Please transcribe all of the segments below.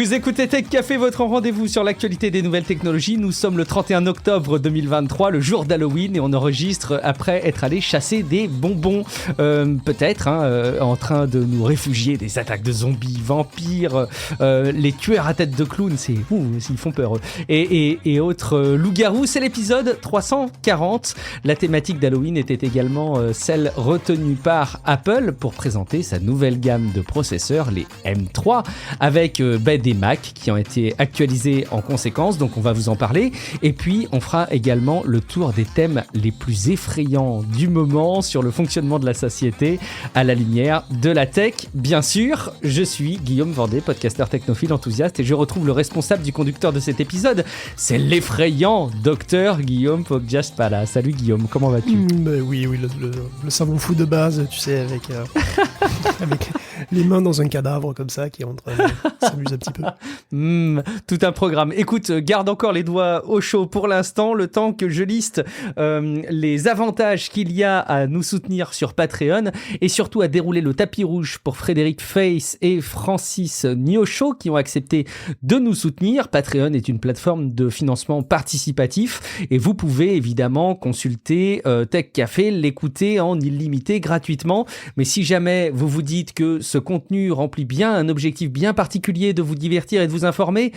Vous écoutez Tech Café, votre rendez-vous sur l'actualité des nouvelles technologies. Nous sommes le 31 octobre 2023, le jour d'Halloween, et on enregistre après être allé chasser des bonbons. Peut-être en train de nous réfugier des attaques de zombies, vampires, les tueurs à tête de clown, ils font peur. Et autres loups-garous. C'est l'épisode 340. La thématique d'Halloween était également celle retenue par Apple pour présenter sa nouvelle gamme de processeurs, les M3, avec des Mac qui ont été actualisés en conséquence, donc on va vous en parler. Et puis on fera également le tour des thèmes les plus effrayants du moment sur le fonctionnement de la société à la lumière de la tech. Bien sûr, je suis Guillaume Vendée, podcasteur technophile enthousiaste, et je retrouve le responsable du conducteur de cet épisode. C'est l'effrayant docteur Guillaume Poggiaspala. Salut Guillaume, comment vas-tu? Oui, le savon fou de base, tu sais, avec les mains dans un cadavre comme ça qui entre, s'amuse un petit peu. Tout un programme. Écoute, garde encore les doigts au chaud pour l'instant, le temps que je liste les avantages qu'il y a à nous soutenir sur Patreon, et surtout à dérouler le tapis rouge pour Frédéric Face et Francis Niocho qui ont accepté de nous soutenir. Patreon est une plateforme de financement participatif et vous pouvez évidemment consulter Tech Café, l'écouter en illimité gratuitement. Mais si jamais vous vous dites que ce contenu remplit bien un objectif bien particulier de vous divertir et de vous informer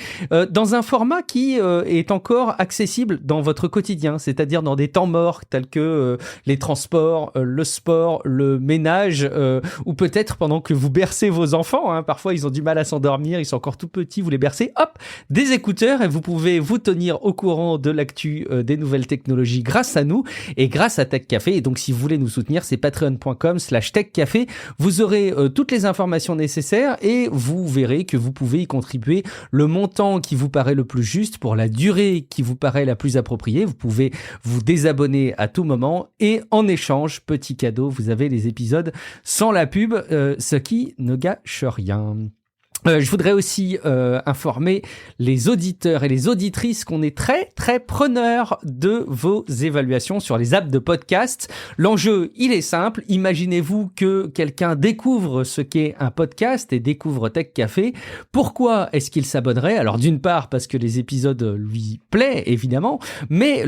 dans un format qui est encore accessible dans votre quotidien, c'est-à-dire dans des temps morts tels que les transports, le sport, le ménage, ou peut-être pendant que vous bercez vos enfants, parfois ils ont du mal à s'endormir, ils sont encore tout petits, vous les bercez, hop, des écouteurs, et vous pouvez vous tenir au courant de l'actu des nouvelles technologies grâce à nous et grâce à Tech Café. Et donc si vous voulez nous soutenir, c'est patreon.com/techcafé. Vous aurez toutes les informations nécessaires et vous verrez que vous pouvez y contribuer le montant qui vous paraît le plus juste pour la durée qui vous paraît la plus appropriée. Vous pouvez vous désabonner à tout moment et en échange, petit cadeau, vous avez les épisodes sans la pub, ce qui ne gâche rien. Je voudrais aussi informer les auditeurs et les auditrices qu'on est très très preneurs de vos évaluations sur les apps de podcast. L'enjeu, il est simple. Imaginez-vous que quelqu'un découvre ce qu'est un podcast et découvre Tech Café. Pourquoi est-ce qu'il s'abonnerait? Alors d'une part parce que les épisodes lui plaisent évidemment, mais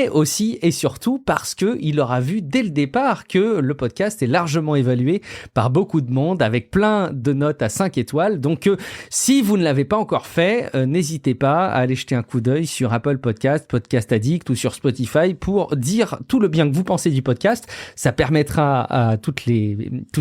aussi et surtout parce que il aura vu dès le départ que le podcast est largement évalué par beaucoup de monde avec plein de notes à 5 étoiles. Donc, si vous ne l'avez pas encore fait, n'hésitez pas à aller jeter un coup d'œil sur Apple Podcast, Podcast Addict ou sur Spotify pour dire tout le bien que vous pensez du podcast. Ça permettra à toutes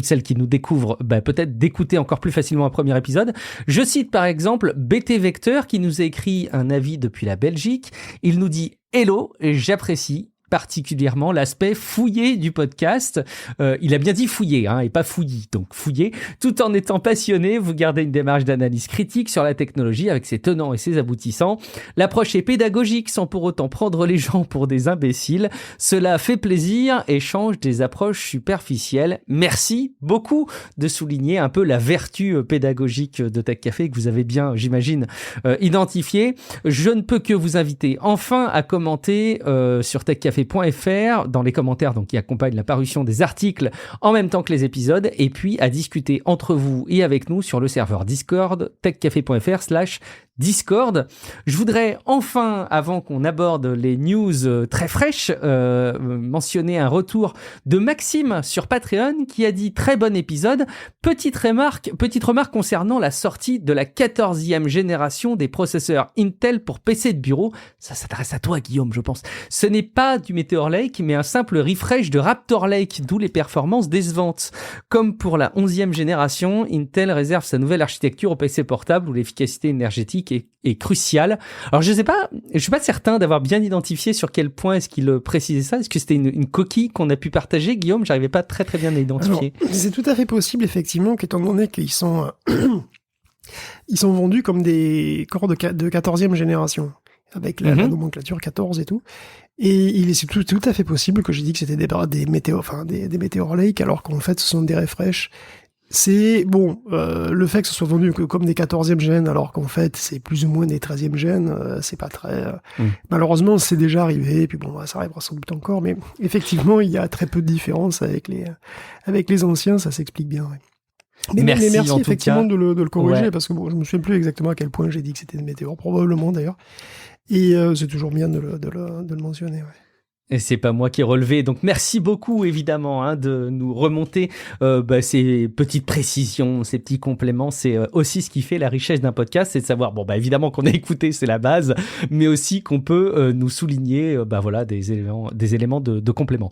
celles qui nous découvrent peut-être d'écouter encore plus facilement un premier épisode. Je cite par exemple BT Vecteur qui nous a écrit un avis depuis la Belgique. Il nous dit « Hello, j'apprécie particulièrement l'aspect fouillé du podcast. » Il a bien dit fouillé, et pas fouillis, donc fouillé. Tout en étant passionné, vous gardez une démarche d'analyse critique sur la technologie avec ses tenants et ses aboutissants. L'approche est pédagogique sans pour autant prendre les gens pour des imbéciles. Cela fait plaisir et change des approches superficielles. Merci beaucoup de souligner un peu la vertu pédagogique de Tech Café que vous avez bien, j'imagine, identifié. Je ne peux que vous inviter enfin à commenter sur techcafé.fr dans les commentaires donc qui accompagnent la parution des articles en même temps que les épisodes, et puis à discuter entre vous et avec nous sur le serveur Discord techcafé.fr/Discord. Je voudrais enfin, avant qu'on aborde les news très fraîches, mentionner un retour de Maxime sur Patreon qui a dit très bon épisode. Petite remarque concernant la sortie de la 14e génération des processeurs Intel pour PC de bureau. Ça s'adresse à toi Guillaume, je pense. Ce n'est pas du Meteor Lake mais un simple refresh de Raptor Lake, d'où les performances décevantes. Comme pour la 11e génération, Intel réserve sa nouvelle architecture au PC portable où l'efficacité énergétique est cruciale. Alors je suis pas certain d'avoir bien identifié sur quel point est-ce qu'il précisait ça. Est-ce que c'était une coquille qu'on a pu partager, Guillaume? J'arrivais pas très très bien à identifier. Alors, c'est tout à fait possible effectivement qu'étant donné qu'ils sont ils sont vendus comme des corps de 14e génération avec la nomenclature 14 et tout. Et c'est tout à fait possible que j'ai dit que c'était des Meteor Lake alors qu'en fait ce sont des refresh. C'est bon, le fait que ce soit vendu comme des 14e gènes, alors qu'en fait c'est plus ou moins des 13e gènes, c'est pas très... Malheureusement, c'est déjà arrivé, et puis bon, ça arrivera sans doute encore, mais effectivement, il y a très peu de différence avec les anciens, ça s'explique bien, ouais. Mais merci en tout effectivement cas. de le corriger, Ouais. parce que bon, je me souviens plus exactement à quel point j'ai dit que c'était une météore, probablement d'ailleurs. Et c'est toujours bien de le mentionner. Ouais. Et c'est pas moi qui ai relevé. Donc merci beaucoup évidemment de nous remonter ces petites précisions, ces petits compléments. C'est aussi ce qui fait la richesse d'un podcast, c'est de savoir évidemment qu'on a écouté, c'est la base, mais aussi qu'on peut nous souligner des éléments de complément.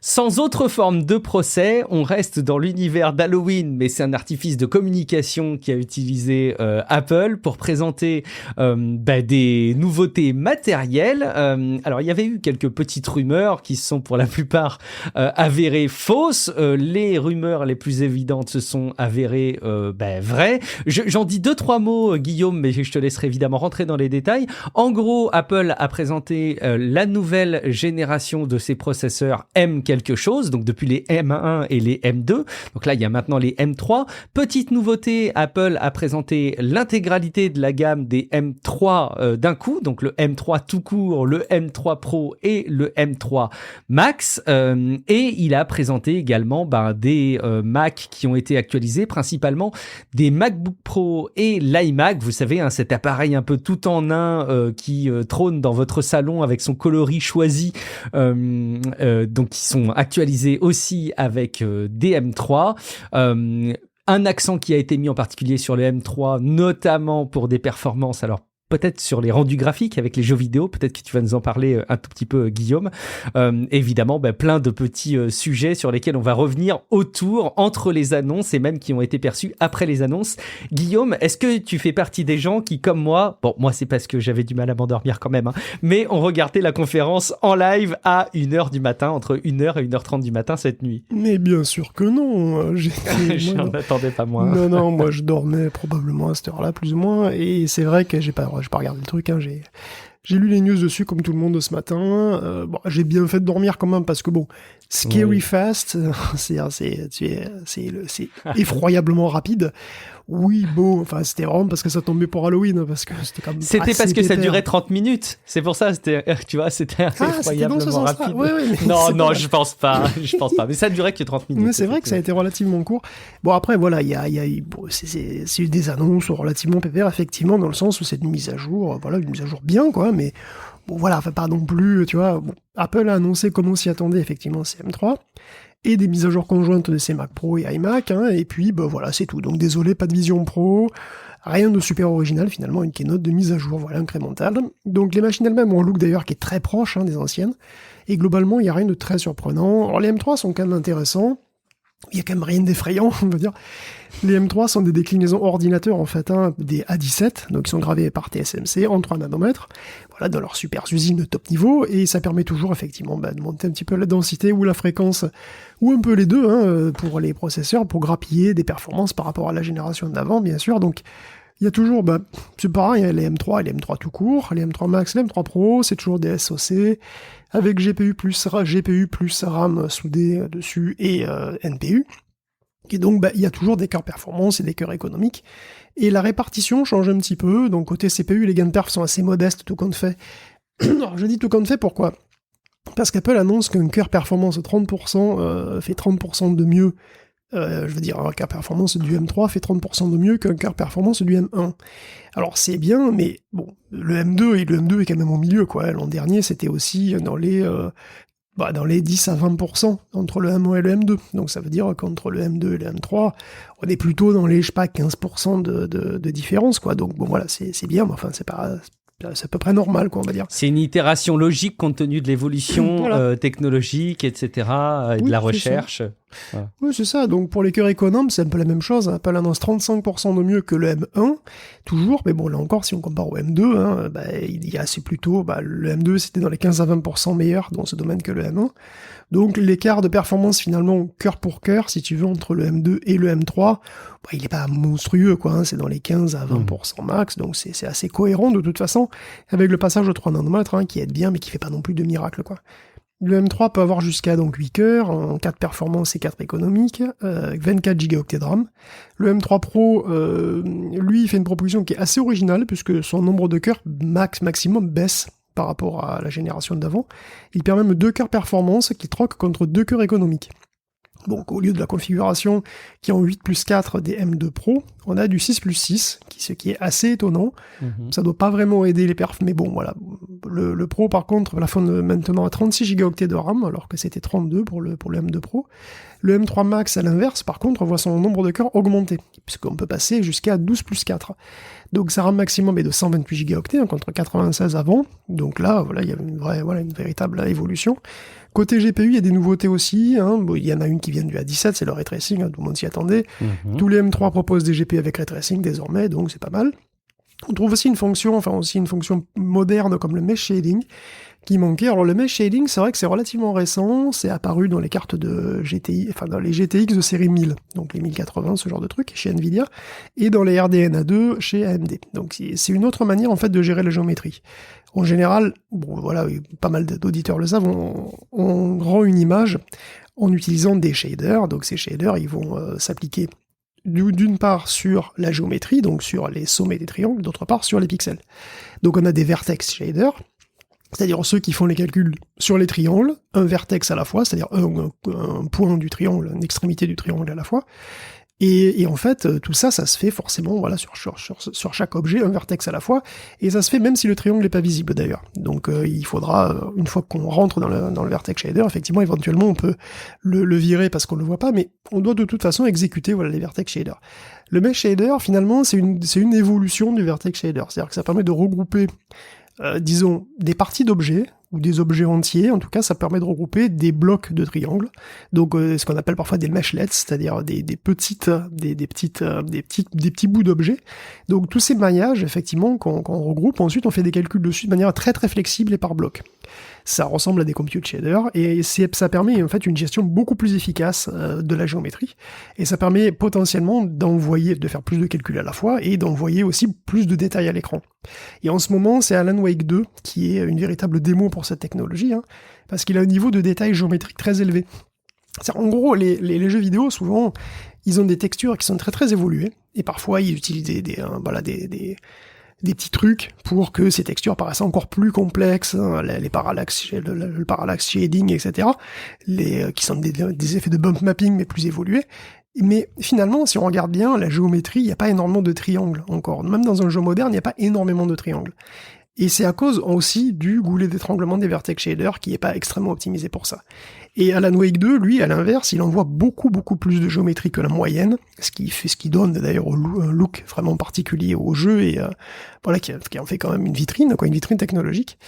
Sans autre forme de procès, on reste dans l'univers d'Halloween, mais c'est un artifice de communication qui a utilisé Apple pour présenter des nouveautés matérielles. Alors il y avait eu quelques petites rumeurs qui sont pour la plupart avérées fausses. Les rumeurs les plus évidentes se sont avérées vraies. J'en dis 2-3 mots, Guillaume, mais je te laisserai évidemment rentrer dans les détails. En gros, Apple a présenté la nouvelle génération de ses processeurs M quelque chose, donc depuis les M1 et les M2. Donc là, il y a maintenant les M3. Petite nouveauté, Apple a présenté l'intégralité de la gamme des M3 d'un coup, donc le M3 tout court, le M3 Pro et le M3 Max, et il a présenté également des Mac qui ont été actualisés, principalement des MacBook Pro et l'iMac, vous savez, cet appareil un peu tout en un qui trône dans votre salon avec son coloris choisi, donc qui sont actualisés aussi avec des M3. Un accent qui a été mis en particulier sur le M3, notamment pour des performances, alors peut-être sur les rendus graphiques avec les jeux vidéo, peut-être que tu vas nous en parler un tout petit peu, Guillaume. Évidemment, plein de petits sujets sur lesquels on va revenir autour, entre les annonces et même qui ont été perçus après les annonces. Guillaume, est-ce que tu fais partie des gens qui, comme moi, bon, moi c'est parce que j'avais du mal à m'endormir quand même, mais ont regardé la conférence en live à 1h du matin, entre 1h et 1h30 du matin cette nuit? Mais bien sûr que non. J'en attendais pas moins. Non, moi je dormais probablement à cette heure-là, plus ou moins, et c'est vrai que j'ai pas regardé le truc, j'ai lu les news dessus comme tout le monde ce matin. J'ai bien fait de dormir quand même parce que scary fast, c'est effroyablement rapide. Oui, c'était vraiment parce que ça tombait pour Halloween, parce que c'était comme C'était parce que ça durait 30 minutes. C'est pour ça, c'était effroyablement rapide. Ouais, non, je pense pas. Mais ça durait que 30 minutes. Mais c'est vrai que ça a été relativement court. Bon, après, voilà, c'est eu des annonces relativement pépères, effectivement, dans le sens où c'est une mise à jour, une mise à jour bien, quoi, mais bon, voilà, pas non plus, tu vois. Bon, Apple a annoncé comment s'y attendait, effectivement, c'est M3. Et des mises à jour conjointes de ces Mac Pro et iMac, et puis voilà, c'est tout. Donc désolé, pas de Vision Pro, rien de super original finalement, une keynote de mise à jour, incrémentale. Donc les machines elles-mêmes ont un look d'ailleurs qui est très proche des anciennes, et globalement il n'y a rien de très surprenant. Alors les M3 sont quand même intéressants, il y a quand même rien d'effrayant, on va dire. Les M3 sont des déclinaisons ordinateurs, en fait, des A17, donc ils sont gravés par TSMC en 3 nanomètres, dans leur super usine de top niveau, et ça permet toujours, effectivement, de monter un petit peu la densité ou la fréquence, ou un peu les deux, pour les processeurs, pour grappiller des performances par rapport à la génération d'avant, bien sûr. Donc, il y a toujours, c'est pareil, les M3 et les M3 tout court, les M3 Max, les M3 Pro, c'est toujours des SoC, avec GPU plus RAM soudé dessus et NPU. Et donc, il y a toujours des cœurs performance et des cœurs économiques. Et la répartition change un petit peu. Donc, côté CPU, les gains de perf sont assez modestes, tout compte fait. Alors, je dis tout compte fait, pourquoi ? Parce qu'Apple annonce qu'un cœur performance 30% fait 30% de mieux. Un cœur performance du M3 fait 30% de mieux qu'un cœur performance du M1. Alors, c'est bien, mais bon, le M2 est quand même au milieu, quoi. L'an dernier, c'était aussi dans les 10 à 20% entre le M1 et le M2. Donc ça veut dire qu'entre le M2 et le M3, on est plutôt dans les, 15% de différence, quoi. Donc bon, voilà, c'est bien, mais enfin, c'est à peu près normal, quoi, on va dire. C'est une itération logique compte tenu de l'évolution technologique, etc., et de la recherche. Voilà. Oui, c'est ça. Donc, pour les cœurs économes, c'est un peu la même chose. Apple annonce 35% de mieux que le M1, toujours. Mais bon, là encore, si on compare au M2, c'est plutôt, le M2, c'était dans les 15 à 20% meilleur dans ce domaine que le M1. Donc, l'écart de performance, finalement, cœur pour cœur, si tu veux, entre le M2 et le M3, il est pas monstrueux, quoi. C'est dans les 15 à 20% max. Donc, c'est assez cohérent, de toute façon, avec le passage de 3 nanomètres, qui aide bien, mais qui fait pas non plus de miracle, quoi. Le M3 peut avoir jusqu'à 8 cœurs, en 4 performances et 4 économiques, 24 Go de RAM. Le M3 Pro, lui, il fait une proposition qui est assez originale, puisque son nombre de cœurs maximum baisse par rapport à la génération d'avant. Il permet même 2 cœurs performance qui troquent contre 2 cœurs économiques. Donc au lieu de la configuration qui est en 8+4 des M2 Pro, on a du 6+6, ce qui est assez étonnant. Ça doit pas vraiment aider les perfs, mais bon voilà. Le Pro par contre plafonne maintenant à 36 Go de RAM, alors que c'était 32 pour le M2 Pro. Le M3 Max à l'inverse, par contre, voit son nombre de cœurs augmenter, puisqu'on peut passer jusqu'à 12+4. Donc sa RAM maximum est de 128 Go contre 96 avant. Donc là, voilà, il y a une véritable évolution. Côté GPU, il y a des nouveautés aussi. Bon, il y en a une qui vient du A17, c'est le ray tracing, tout le monde s'y attendait. Tous les M3 proposent des GPU avec ray tracing désormais, donc c'est pas mal. On trouve aussi une fonction moderne comme le mesh shading qui manquait. Alors le mesh shading, c'est vrai que c'est relativement récent, c'est apparu dans les cartes de GTI, enfin dans les GTX de série 1000, donc les 1080, ce genre de truc, chez Nvidia, et dans les RDNA2 chez AMD. Donc c'est une autre manière en fait de gérer la géométrie. En général, bon voilà, pas mal d'auditeurs le savent, on rend une image en utilisant des shaders, donc ces shaders ils vont s'appliquer d'une part sur la géométrie, donc sur les sommets des triangles, d'autre part sur les pixels. Donc on a des vertex shaders, c'est-à-dire ceux qui font les calculs sur les triangles, un vertex à la fois, c'est-à-dire un point du triangle, une extrémité du triangle à la fois. Et en fait, tout ça, ça se fait forcément voilà, sur chaque objet, un vertex à la fois, et ça se fait même si le triangle n'est pas visible d'ailleurs. Donc il faudra, une fois qu'on rentre dans le vertex shader, effectivement, éventuellement, on peut le virer parce qu'on le voit pas, mais on doit de toute façon exécuter voilà, les vertex shaders. Le mesh shader, finalement, c'est une évolution du vertex shader, c'est-à-dire que ça permet de regrouper disons, des parties d'objets, ou des objets entiers, en tout cas, ça permet de regrouper des blocs de triangles, donc ce qu'on appelle parfois des meshlets, c'est-à-dire des petits bouts d'objets. Donc tous ces maillages, effectivement, qu'on regroupe, ensuite on fait des calculs dessus de manière très très flexible et par bloc. Ça ressemble à des compute shaders, et ça permet en fait une gestion beaucoup plus efficace de la géométrie, et ça permet potentiellement de faire plus de calculs à la fois, et d'envoyer aussi plus de détails à l'écran. Et en ce moment, c'est Alan Wake 2 qui est une véritable démo pour cette technologie, parce qu'il a un niveau de détail géométrique très élevé. En gros, les jeux vidéo, souvent, ils ont des textures qui sont très très évoluées, et parfois ils utilisent des petits trucs pour que ces textures paraissent encore plus complexes, le parallax shading, etc., qui sont des effets de bump mapping mais plus évolués. Mais finalement, si on regarde bien, la géométrie, il n'y a pas énormément de triangles encore. Même dans un jeu moderne, il n'y a pas énormément de triangles. Et c'est à cause aussi du goulet d'étranglement des vertex shaders qui n'est pas extrêmement optimisé pour ça. Et Alan Wake 2, lui, à l'inverse, il envoie beaucoup plus de géométrie que la moyenne, ce qui donne d'ailleurs un look vraiment particulier au jeu et qui en fait quand même une vitrine technologique.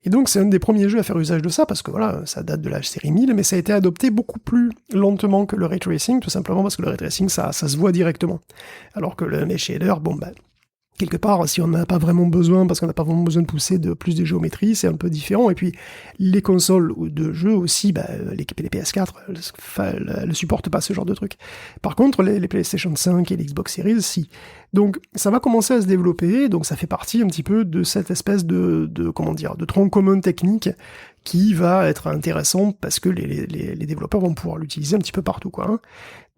Et donc c'est un des premiers jeux à faire usage de ça, parce que voilà, ça date de la série 1000, mais ça a été adopté beaucoup plus lentement que le ray tracing, tout simplement parce que le ray tracing, ça se voit directement. Alors que le mesh shader, quelque part, si on n'a pas vraiment besoin, parce qu'on n'a pas vraiment besoin de pousser plus de géométrie, c'est un peu différent. Et puis, les consoles de jeux aussi, les PS4, elles ne supportent pas ce genre de truc. Par contre, les PlayStation 5 et les Xbox Series, si. Donc, ça va commencer à se développer, donc ça fait partie un petit peu de cette espèce de tronc commun technique qui va être intéressant parce que les développeurs vont pouvoir l'utiliser un petit peu partout, quoi.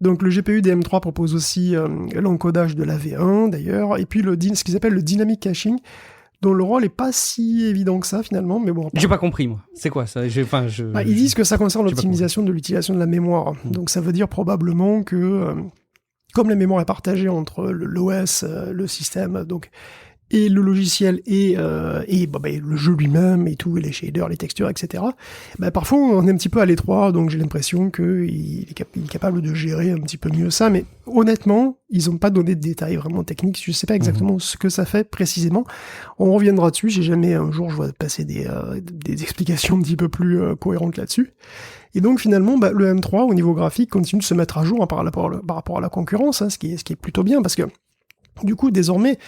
Donc le GPU des M3 propose aussi l'encodage de la V1 d'ailleurs, et puis ce qu'ils appellent le dynamic caching, dont le rôle est pas si évident que ça finalement, mais bon. J'ai pas compris moi. C'est quoi ça? Ils disent que ça concerne l'optimisation de l'utilisation de la mémoire. Donc ça veut dire probablement que comme la mémoire est partagée entre l'OS, le système, donc et le logiciel et le jeu lui-même et tout, et les shaders, les textures, etc. Parfois on est un petit peu à l'étroit, donc j'ai l'impression qu'il est capable de gérer un petit peu mieux ça, mais honnêtement, ils n'ont pas donné de détails vraiment techniques, je sais pas exactement ce que ça fait précisément. On reviendra dessus, j'ai jamais un jour je vois passer des explications un petit peu plus cohérentes là-dessus. Et donc finalement, le M3 au niveau graphique continue de se mettre à jour par rapport à la concurrence, ce qui est plutôt bien, parce que du coup, désormais,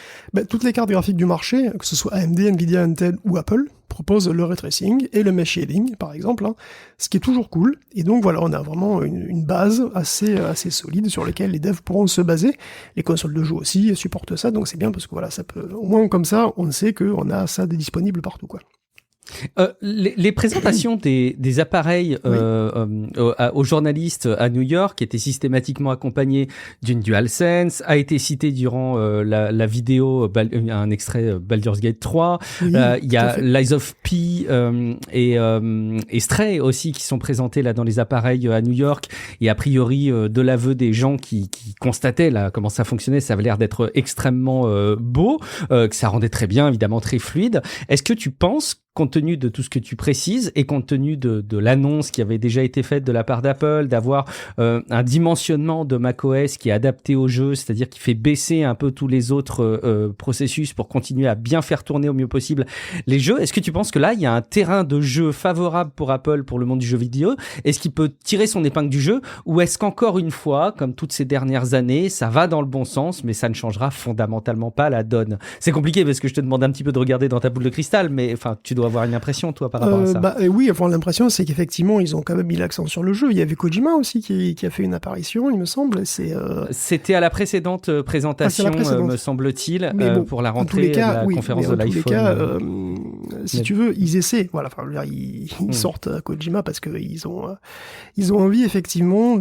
toutes les cartes graphiques du marché, que ce soit AMD, Nvidia, Intel ou Apple, proposent le ray tracing et le mesh shading, par exemple, ce qui est toujours cool. Et donc voilà, on a vraiment une base assez solide sur laquelle les devs pourront se baser. Les consoles de jeux aussi supportent ça, donc c'est bien parce que voilà, ça peut, au moins comme ça, on sait qu'on a ça de disponible partout, quoi. Les présentations des appareils aux journalistes à New York étaient systématiquement accompagnées d'une DualSense, a été cité durant la vidéo, un extrait Baldur's Gate 3. Oui, Il y a Lies of P et Stray aussi qui sont présentés là dans les appareils à New York. Et a priori, de l'aveu des gens qui constataient là comment ça fonctionnait, ça avait l'air d'être extrêmement beau, que ça rendait très bien, évidemment très fluide. Est-ce que tu penses, compte tenu de tout ce que tu précises et compte tenu de l'annonce qui avait déjà été faite de la part d'Apple, d'avoir un dimensionnement de macOS qui est adapté au jeu, c'est-à-dire qui fait baisser un peu tous les autres processus pour continuer à bien faire tourner au mieux possible les jeux, est-ce que tu penses que là, il y a un terrain de jeu favorable pour Apple, pour le monde du jeu vidéo? Est-ce qu'il peut tirer son épingle du jeu? Ou est-ce qu'encore une fois, comme toutes ces dernières années, ça va dans le bon sens, mais ça ne changera fondamentalement pas la donne? C'est compliqué parce que je te demande un petit peu de regarder dans ta boule de cristal, mais enfin, tu dois avoir une impression, toi, par rapport à ça. Oui, enfin, l'impression, c'est qu'effectivement, ils ont quand même mis l'accent sur le jeu. Il y avait Kojima aussi qui a fait une apparition, il me semble. C'était à la précédente présentation, me semble-t-il, bon, pour la rentrée de la conférence de l'iPhone. Dans tous les cas, si tu veux, ils essaient. Voilà, enfin, ils sortent Kojima parce qu'ils ont envie, effectivement,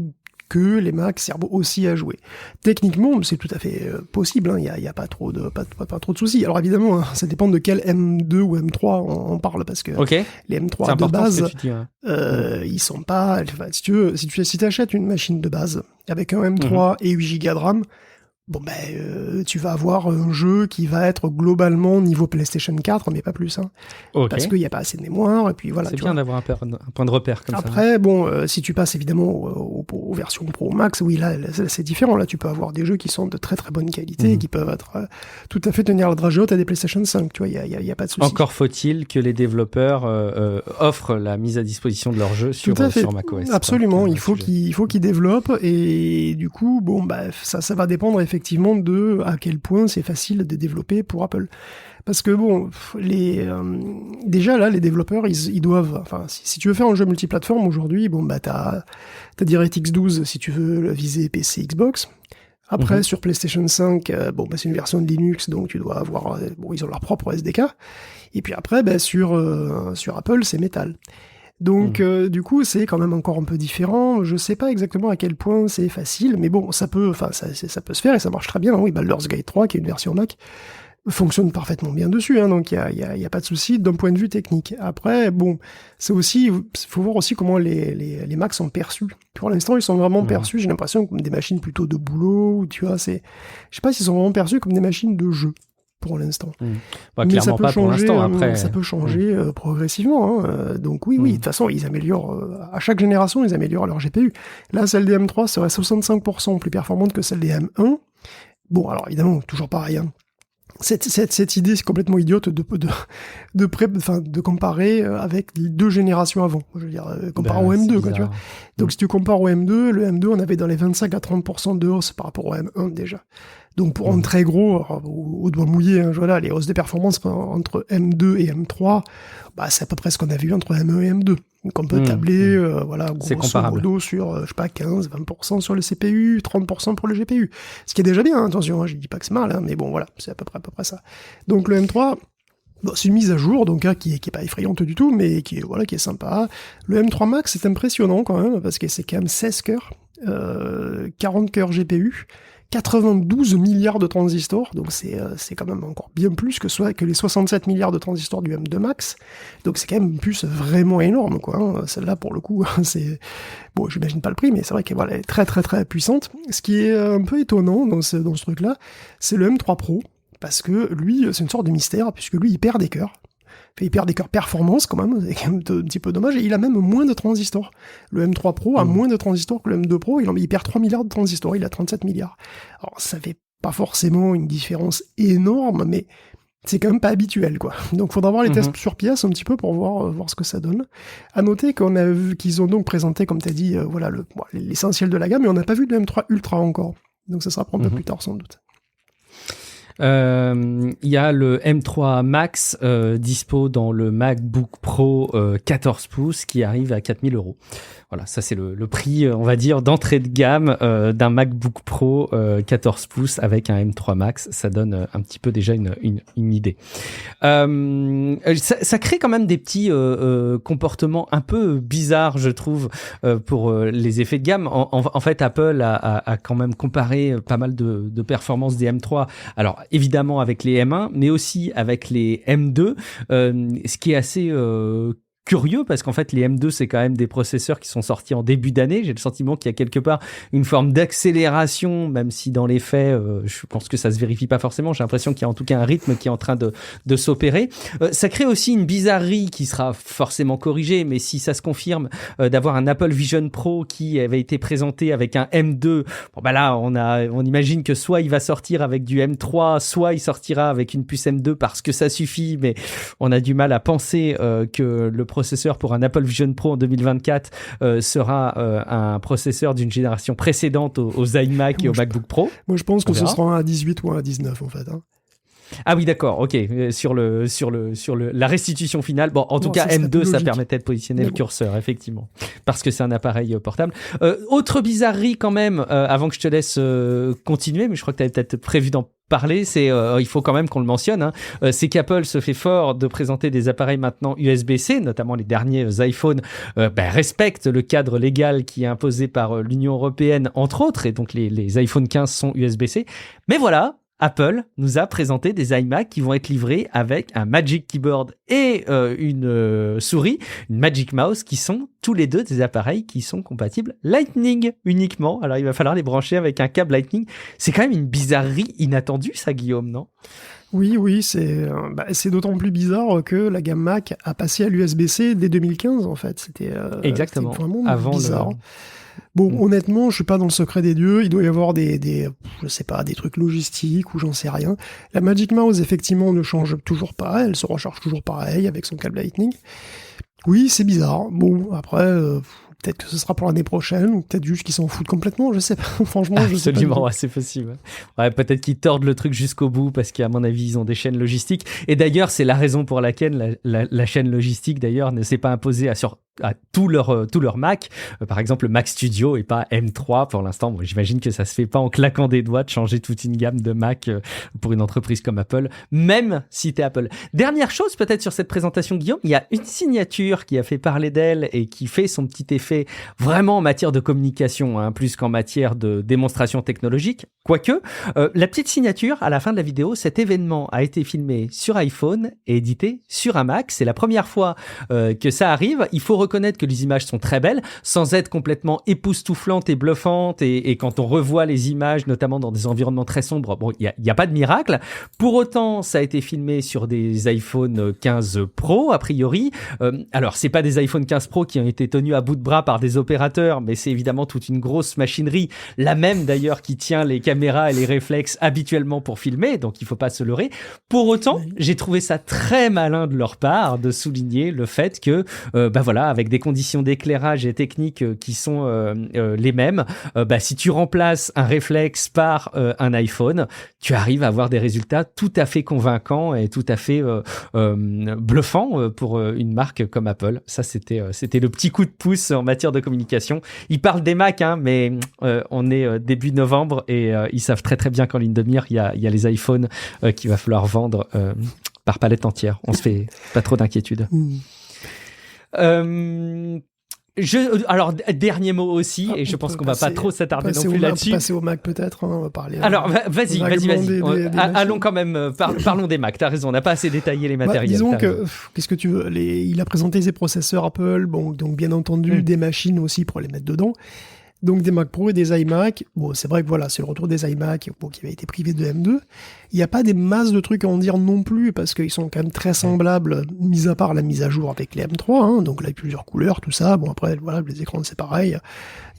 que les Macs servent aussi à jouer. Techniquement, c'est tout à fait possible, hein. Il y a pas trop de soucis. Alors évidemment, hein, ça dépend de quel M2 ou M3 on parle, parce que les M3 de base, ils sont pas. Enfin, si tu achètes une machine de base avec un M3 et 8 Go de RAM, bon tu vas avoir un jeu qui va être globalement niveau PlayStation 4, mais pas plus, hein. Parce qu'il n'y a pas assez de mémoire, et puis voilà. C'est bien d'avoir un point de repère comme ça. Après, si tu passes évidemment aux versions Pro Max, oui, là c'est différent. Là, tu peux avoir des jeux qui sont de très très bonne qualité et qui peuvent être tout à fait tenir le dragée haute à des PlayStation 5. Tu vois, il y a pas de souci. Encore faut-il que les développeurs offrent la mise à disposition de leurs jeux sur macOS. Absolument, il faut qu'ils développent, et du coup, ça va dépendre effectivement de à quel point c'est facile de développer pour Apple. Parce que déjà là, les développeurs, ils doivent, enfin, si tu veux faire un jeu multiplateforme aujourd'hui, t'as DirectX 12 si tu veux viser PC, Xbox. Après, sur PlayStation 5, c'est une version de Linux, donc tu dois avoir, ils ont leur propre SDK. Et puis après, sur Apple, c'est Metal. Donc, du coup, c'est quand même encore un peu différent. Je sais pas exactement à quel point c'est facile, mais bon, ça peut se faire et ça marche très bien. Oui, Baldur's Gate 3, qui est une version Mac, fonctionne parfaitement bien dessus, hein, donc il y a pas de souci d'un point de vue technique. Après, c'est aussi, faut voir aussi comment les Macs sont perçus. Pour l'instant, ils sont vraiment perçus, j'ai l'impression, comme des machines plutôt de boulot, ou tu vois, je sais pas s'ils sont vraiment perçus comme des machines de jeu. Pour l'instant. Mais ça peut changer, après. Ça peut changer progressivement. Hein. Donc oui, de toute façon, ils améliorent, à chaque génération, ils améliorent leur GPU. Là, celle des M3 serait 65% plus performante que celle des M1. Bon, alors évidemment, toujours pareil. Hein. Cette idée, c'est complètement idiote de comparer avec les deux générations avant. Je veux dire, comparant au M2, quoi, tu vois. Donc, si tu compares au M2, le M2, on avait dans les 25 à 30% de hausse par rapport au M1 déjà. Donc, pour un très gros, au doigt mouillé, hein, voilà, les hausses de performance entre M2 et M3, c'est à peu près ce qu'on a vu entre M1 et M2. Donc, on peut tabler, grosso modo sur, 15, 20% sur le CPU, 30% pour le GPU. Ce qui est déjà bien, hein, attention, hein, je dis pas que c'est mal, hein, mais bon, voilà, c'est à peu près ça. Donc, le M3, c'est une mise à jour, donc, qui est pas effrayante du tout, mais qui est sympa. Le M3 Max, c'est impressionnant quand même, parce que c'est quand même 16 cœurs, 40 cœurs GPU, 92 milliards de transistors, donc c'est quand même encore bien plus que les 67 milliards de transistors du M2 Max, donc c'est quand même une puce vraiment énorme, quoi, hein. Celle-là, pour le coup, c'est... Bon, j'imagine pas le prix, mais c'est vrai qu'elle est très très très puissante. Ce qui est un peu étonnant dans ce truc-là, c'est le M3 Pro, parce que lui, c'est une sorte de mystère, puisque lui, il perd des cœurs. Il perd des cœurs performance quand même, c'est quand même un petit peu dommage, et il a même moins de transistors. Le M3 Pro a moins de transistors que le M2 Pro, il perd 3 milliards de transistors, il a 37 milliards. Alors ça fait pas forcément une différence énorme, mais c'est quand même pas habituel, quoi. Donc faudra voir les tests sur pièce un petit peu pour voir ce que ça donne. À noter qu'on a vu qu'ils ont donc présenté, comme t'as dit, l'essentiel de la gamme, mais on n'a pas vu de M3 Ultra encore. Donc ça sera pour un peu plus tard sans doute. Il y a le M3 Max dispo dans le MacBook Pro 14 pouces qui arrive à 4 000 €. Voilà, ça c'est le prix, on va dire, d'entrée de gamme d'un MacBook Pro 14 pouces avec un M3 Max. Ça donne un petit peu déjà une idée. Ça crée quand même des petits comportements un peu bizarres, je trouve, pour les effets de gamme. En fait, Apple a quand même comparé pas mal de performances des M3. Alors, évidemment avec les M1, mais aussi avec les M2, ce qui est assez curieux parce qu'en fait les M2 c'est quand même des processeurs qui sont sortis en début d'année. J'ai le sentiment qu'il y a quelque part une forme d'accélération, même si dans les faits je pense que ça se vérifie pas forcément. J'ai l'impression qu'il y a en tout cas un rythme qui est en train de s'opérer. Ça crée aussi une bizarrerie qui sera forcément corrigée, mais si ça se confirme, d'avoir un Apple Vision Pro qui avait été présenté avec un M2, bon bah là on imagine que soit il va sortir avec du M3, soit il sortira avec une puce M2 parce que ça suffit, mais on a du mal à penser que le processeur pour un Apple Vision Pro en 2024 sera un processeur d'une génération précédente aux iMac et aux MacBook Pro. Moi, je pense que ce sera un A18 ou un A19 en fait. Hein. Ah oui, d'accord, ok. Sur la restitution finale. Bon, en tout cas, M2, ça permettait de positionner le curseur, effectivement. Parce que c'est un appareil portable. Autre bizarrerie quand même, avant que je te laisse continuer, mais je crois que tu avais peut-être prévu d'en parler, c'est il faut quand même qu'on le mentionne, c'est qu'Apple se fait fort de présenter des appareils maintenant USB-C, notamment les derniers iPhones respectent le cadre légal qui est imposé par l'Union européenne entre autres, et donc les iPhone 15 sont USB-C. Mais voilà, Apple nous a présenté des iMac qui vont être livrés avec un Magic Keyboard et une souris, une Magic Mouse, qui sont tous les deux des appareils qui sont compatibles Lightning uniquement. Alors il va falloir les brancher avec un câble Lightning. C'est quand même une bizarrerie inattendue, ça, Guillaume, non ? Oui, c'est d'autant plus bizarre que la gamme Mac a passé à l'USB-C dès 2015 en fait. Exactement. C'était vraiment avant bizarre. Bon, honnêtement, je suis pas dans le secret des dieux. Il doit y avoir je sais pas, des trucs logistiques ou j'en sais rien. La Magic Mouse, effectivement, ne change toujours pas. Elle se recharge toujours pareil avec son câble Lightning. Oui, c'est bizarre. Bon, après, peut-être que ce sera pour l'année prochaine, ou peut-être juste qu'ils s'en foutent complètement, je sais pas. Franchement, je sais pas. Absolument, c'est possible. Ouais, peut-être qu'ils tordent le truc jusqu'au bout, parce qu'à mon avis, ils ont des chaînes logistiques. Et d'ailleurs, c'est la raison pour laquelle la chaîne logistique, d'ailleurs, ne s'est pas imposée à tout leur Mac. Par exemple, le Mac Studio et pas M3 pour l'instant. Bon, j'imagine que ça se fait pas en claquant des doigts de changer toute une gamme de Mac pour une entreprise comme Apple, même si t'es Apple. Dernière chose peut-être sur cette présentation, Guillaume, il y a une signature qui a fait parler d'elle et qui fait son petit effet vraiment en matière de communication, plus qu'en matière de démonstration technologique. Quoique, la petite signature à la fin de la vidéo, cet événement a été filmé sur iPhone et édité sur un Mac. C'est la première fois que ça arrive. Il faut reconnaître que les images sont très belles, sans être complètement époustouflantes et bluffantes. Et quand on revoit les images, notamment dans des environnements très sombres, bon, il y a pas de miracle. Pour autant, ça a été filmé sur des iPhone 15 Pro, a priori. Alors, c'est pas des iPhone 15 Pro qui ont été tenus à bout de bras par des opérateurs, mais c'est évidemment toute une grosse machinerie, la même d'ailleurs qui tient les caméras et les réflexes habituellement pour filmer, donc il faut pas se leurrer. Pour autant, j'ai trouvé ça très malin de leur part de souligner le fait que, avec des conditions d'éclairage et techniques qui sont les mêmes, si tu remplaces un réflexe par un iPhone, tu arrives à avoir des résultats tout à fait convaincants et tout à fait bluffants pour une marque comme Apple. Ça, c'était le petit coup de pouce en matière de communication. Ils parlent des Mac, mais on est début novembre et ils savent très très bien qu'en ligne de mire, il y a les iPhones qu'il va falloir vendre par palette entière. On se fait pas trop d'inquiétude. Alors, dernier mot aussi, et je pense qu'on va pas trop s'attarder non plus là-dessus. Passer au Mac peut-être, on va parler. Alors, vas-y. Allons quand même, parlons des Mac, t'as raison, on n'a pas assez détaillé les matériels. Disons que, qu'est-ce que tu veux, il a présenté ses processeurs Apple, donc bien entendu des machines aussi pour les mettre dedans. Donc des Mac Pro et des iMac. Bon, c'est vrai que voilà, c'est le retour des iMac qui avait été privé de M2. Il n'y a pas des masses de trucs à en dire non plus, parce qu'ils sont quand même très semblables, mis à part la mise à jour avec les M3, donc là, il y a plusieurs couleurs, tout ça. Bon, après, voilà, les écrans, c'est pareil.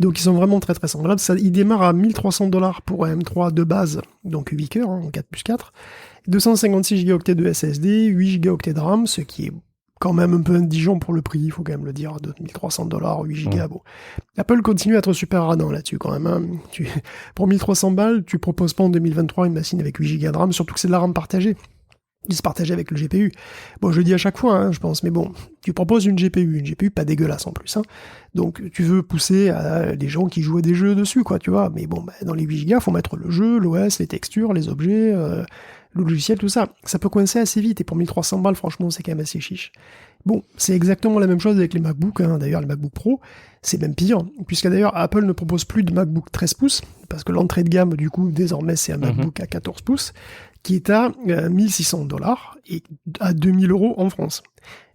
Donc ils sont vraiment très très semblables. Il démarre à $1,300 pour un M3 de base, donc 8 cœurs, en 4+4. 256 Go de SSD, 8 Go de RAM, ce qui est quand même un peu indigent pour le prix, il faut quand même le dire, $2300, 8 gigas. Bon. Apple continue à être super radin là-dessus quand même. Hein. Pour 1300 balles, tu proposes pas en 2023 une machine avec 8 gigas de RAM, surtout que c'est de la RAM partagée. Ils se partageaient avec le GPU. Bon, je le dis à chaque fois, hein, je pense, mais bon, tu proposes une GPU pas dégueulasse en plus. Hein. Donc, tu veux pousser à des gens qui jouent à des jeux dessus, quoi, tu vois. Mais bon, dans les 8 Go, faut mettre le jeu, l'OS, les textures, les objets, le logiciel, tout ça. Ça peut coincer assez vite, et pour 1300 balles, franchement, c'est quand même assez chiche. Bon, c'est exactement la même chose avec les MacBooks, hein. D'ailleurs, les MacBook Pro, c'est même pire, puisque d'ailleurs, Apple ne propose plus de MacBook 13 pouces, parce que l'entrée de gamme, du coup, désormais, c'est un MacBook à 14 pouces, qui est à $1600 et à 2000 € en France.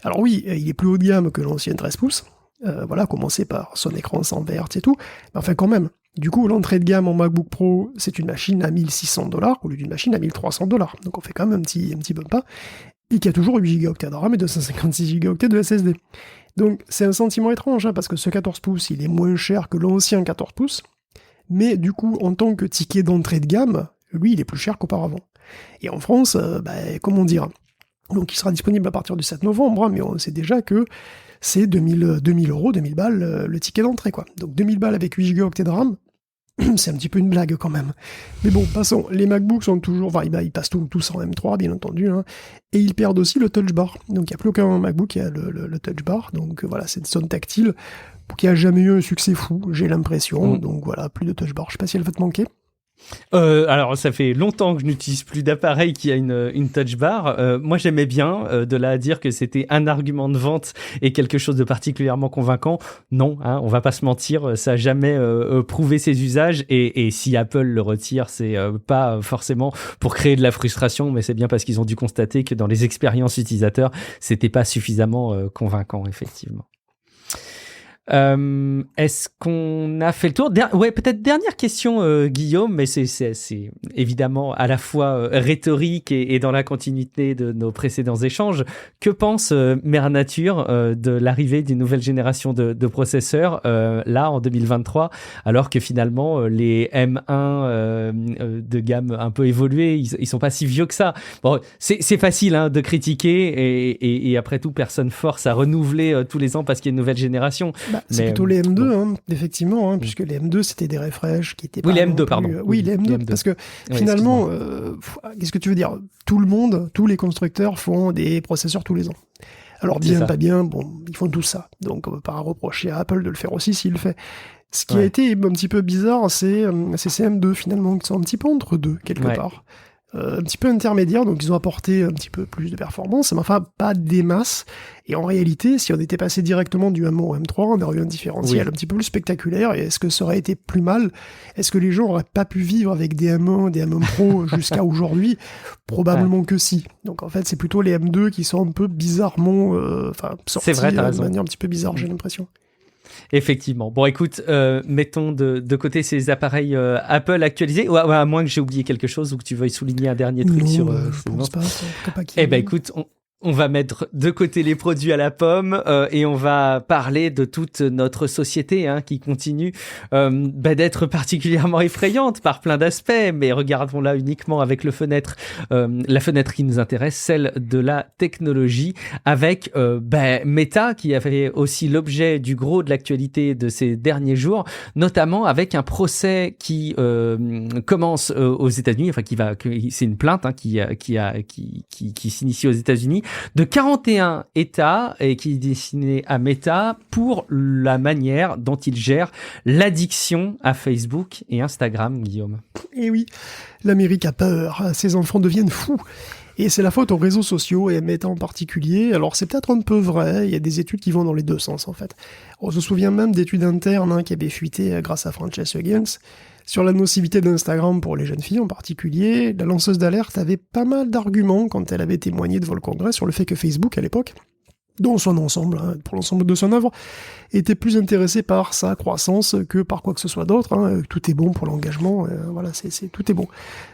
Alors oui, il est plus haut de gamme que l'ancien 13 pouces, voilà, commencé par son écran 100 Hz et tout, mais enfin quand même. Du coup, l'entrée de gamme en MacBook Pro, c'est une machine à $1600 au lieu d'une machine à $1300. Donc on fait quand même un petit bump pas, et qui a toujours 8 Go de RAM et 256 Go de SSD. Donc c'est un sentiment étrange, hein, parce que ce 14 pouces, il est moins cher que l'ancien 14 pouces, mais du coup, en tant que ticket d'entrée de gamme, lui, il est plus cher qu'auparavant. Et en France, comment dire, donc il sera disponible à partir du 7 novembre, hein, mais on sait déjà que c'est 2000 €, 2000 balles le ticket d'entrée, quoi. Donc 2000 balles avec 8 Go de RAM, c'est un petit peu une blague quand même. Mais bon, passons. Les MacBooks sont toujours, enfin, ils passent tous en M3, bien entendu, hein, et ils perdent aussi le Touch Bar. Donc il n'y a plus aucun MacBook qui a le Touch Bar, donc voilà, c'est une zone tactile qui a jamais eu un succès fou, j'ai l'impression. Donc voilà, plus de Touch Bar. Je sais pas si elle va te manquer. Alors ça fait longtemps que je n'utilise plus d'appareil qui a une touch bar. Moi j'aimais bien, de là à dire que c'était un argument de vente et quelque chose de particulièrement convaincant. Non, hein, on va pas se mentir, ça a jamais prouvé ses usages, et si Apple le retire, c'est pas forcément pour créer de la frustration, mais c'est bien parce qu'ils ont dû constater que dans les expériences utilisateurs, c'était pas suffisamment convaincant, effectivement. Est-ce qu'on a fait le tour? Ouais, peut-être dernière question, Guillaume, mais c'est évidemment à la fois rhétorique et dans la continuité de nos précédents échanges. Que pense Mère Nature de l'arrivée d'une nouvelle génération de processeurs là en 2023, alors que finalement les M1 de gamme un peu évoluée, ils sont pas si vieux que ça. Bon, c'est facile hein, de critiquer, et après tout, personne force à renouveler tous les ans parce qu'il y a une nouvelle génération. C'est plutôt les M2, hein, effectivement, hein, puisque les M2, c'était des refresh qui étaient pas... Oui, les M2, pardon. Oui, les M2, parce que finalement, qu'est-ce que tu veux dire? Tout le monde, tous les constructeurs font des processeurs tous les ans. Alors bien, pas bien, bon, ils font tout ça. Donc on ne peut pas reprocher à Apple de le faire aussi s'il le fait. Ce qui a été un petit peu bizarre, c'est ces M2, finalement, qui sont un petit peu entre deux, quelque part. Un petit peu intermédiaire, donc ils ont apporté un petit peu plus de performance, mais enfin pas des masses. Et en réalité, si on était passé directement du M1 au M3, on aurait eu un différentiel un petit peu plus spectaculaire. Et est-ce que ça aurait été plus mal? Est-ce que les gens auraient pas pu vivre avec des M1, des M1 Pro jusqu'à aujourd'hui? Probablement que si. Donc en fait, c'est plutôt les M2 qui sont un peu bizarrement sortis de manière un petit peu bizarre, j'ai l'impression. Effectivement. Bon, écoute, mettons de côté ces appareils Apple actualisés, ou à moins que j'ai oublié quelque chose ou que tu veuilles souligner un dernier truc sur... je pense pas. Eh ben, écoute, on va mettre de côté les produits à la pomme et on va parler de toute notre société hein, qui continue d'être particulièrement effrayante par plein d'aspects, mais regardons-la uniquement avec la fenêtre qui nous intéresse, celle de la technologie, avec Meta qui a fait aussi l'objet du gros de l'actualité de ces derniers jours, notamment avec un procès qui commence aux États-Unis, enfin c'est une plainte hein, qui s'initie aux États-Unis, de 41 États et qui est destiné à Meta pour la manière dont il gère l'addiction à Facebook et Instagram, Guillaume. Et oui, l'Amérique a peur, ses enfants deviennent fous. Et c'est la faute aux réseaux sociaux et à Meta en particulier. Alors c'est peut-être un peu vrai, il y a des études qui vont dans les deux sens en fait. On se souvient même d'études internes qui avaient fuité grâce à Frances Huggins sur la nocivité d'Instagram pour les jeunes filles en particulier. La lanceuse d'alerte avait pas mal d'arguments quand elle avait témoigné devant le Congrès sur le fait que Facebook à l'époque, dans son ensemble, hein, pour l'ensemble de son œuvre, était plus intéressé par sa croissance que par quoi que ce soit d'autre. Hein. Tout est bon pour l'engagement, voilà, tout est bon.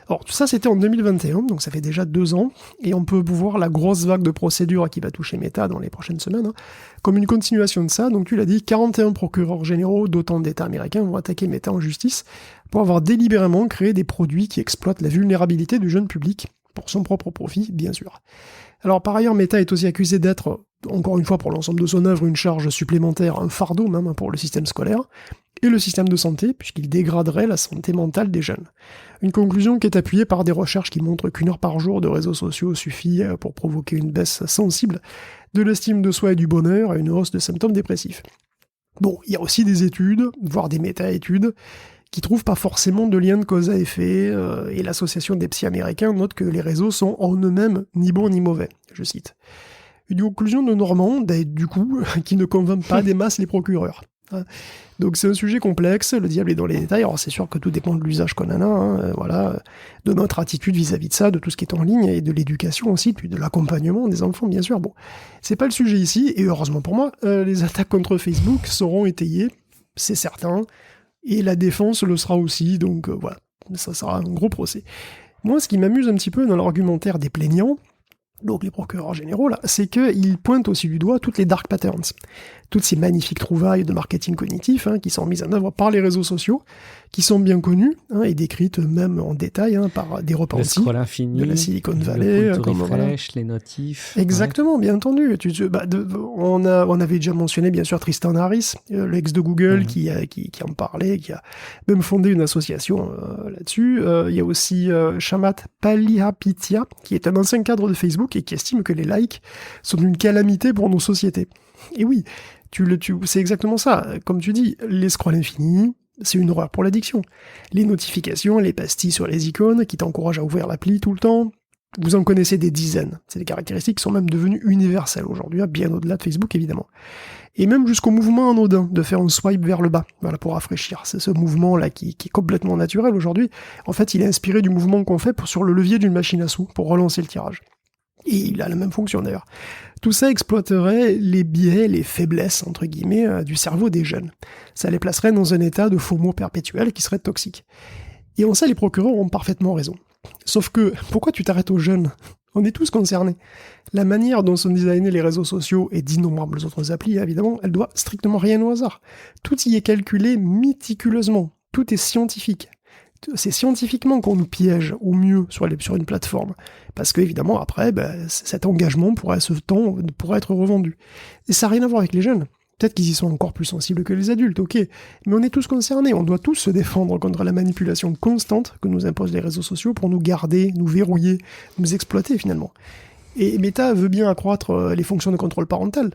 Alors tout ça c'était en 2021, donc ça fait déjà 2 ans, et on peut voir la grosse vague de procédures qui va toucher Meta dans les prochaines semaines, hein, comme une continuation de ça. Donc tu l'as dit, 41 procureurs généraux d'autant d'États américains vont attaquer Meta en justice pour avoir délibérément créé des produits qui exploitent la vulnérabilité du jeune public, pour son propre profit, bien sûr. Alors par ailleurs, Meta est aussi accusé d'être, encore une fois pour l'ensemble de son œuvre, une charge supplémentaire, un fardeau même pour le système scolaire et le système de santé, puisqu'il dégraderait la santé mentale des jeunes. Une conclusion qui est appuyée par des recherches qui montrent qu'1 heure par jour de réseaux sociaux suffit pour provoquer une baisse sensible de l'estime de soi et du bonheur et une hausse de symptômes dépressifs. Bon, il y a aussi des études, voire des méta-études, qui trouvent pas forcément de lien de cause à effet, et l'association des psys américains note que les réseaux sont en eux-mêmes ni bons ni mauvais, je cite. Une conclusion de Normand, du coup, qui ne convainc pas des masses les procureurs. Donc c'est un sujet complexe, le diable est dans les détails, alors c'est sûr que tout dépend de l'usage qu'on en a, voilà, de notre attitude vis-à-vis de ça, de tout ce qui est en ligne, et de l'éducation aussi, puis de l'accompagnement des enfants, bien sûr. Bon, c'est pas le sujet ici, et heureusement pour moi, les attaques contre Facebook seront étayées, c'est certain, et la défense le sera aussi, donc voilà, ça sera un gros procès. Moi, ce qui m'amuse un petit peu dans l'argumentaire des plaignants, donc les procureurs généraux, là, c'est qu'ils pointent aussi du doigt toutes les dark patterns, toutes ces magnifiques trouvailles de marketing cognitif qui sont mises en œuvre par les réseaux sociaux, qui sont bien connues et décrites même en détail par des repentis le scroll infini, de la Silicon Valley, le refresh, les notifs. Exactement, bien entendu. On avait déjà mentionné bien sûr Tristan Harris, l'ex de Google, qui en parlait, qui a même fondé une association là-dessus. Il y a aussi Shamat Palihapitiya, qui est un ancien cadre de Facebook et qui estime que les likes sont une calamité pour nos sociétés. Et oui, c'est exactement ça. Comme tu dis, les scrolls infinis, c'est une horreur pour l'addiction. Les notifications, les pastilles sur les icônes qui t'encouragent à ouvrir l'appli tout le temps, vous en connaissez des dizaines. C'est des caractéristiques qui sont même devenues universelles aujourd'hui, bien au-delà de Facebook évidemment. Et même jusqu'au mouvement anodin de faire un swipe vers le bas, voilà, pour rafraîchir. C'est ce mouvement-là qui est complètement naturel aujourd'hui. En fait, il est inspiré du mouvement qu'on fait sur le levier d'une machine à sous pour relancer le tirage. Et il a la même fonction d'ailleurs. Tout ça exploiterait les biais, les faiblesses, entre guillemets, du cerveau des jeunes. Ça les placerait dans un état de FOMO perpétuel qui serait toxique. Et en ça, les procureurs ont parfaitement raison. Sauf que, pourquoi tu t'arrêtes aux jeunes ? On est tous concernés. La manière dont sont designés les réseaux sociaux et d'innombrables autres applis, évidemment, elle doit strictement rien au hasard. Tout y est calculé méticuleusement. Tout est scientifique. C'est scientifiquement qu'on nous piège au mieux sur une plateforme. Parce que, évidemment, après, cet engagement pourrait être revendu. Et ça n'a rien à voir avec les jeunes. Peut-être qu'ils y sont encore plus sensibles que les adultes, ok. Mais on est tous concernés. On doit tous se défendre contre la manipulation constante que nous imposent les réseaux sociaux pour nous garder, nous verrouiller, nous exploiter, finalement. Et Meta veut bien accroître les fonctions de contrôle parental.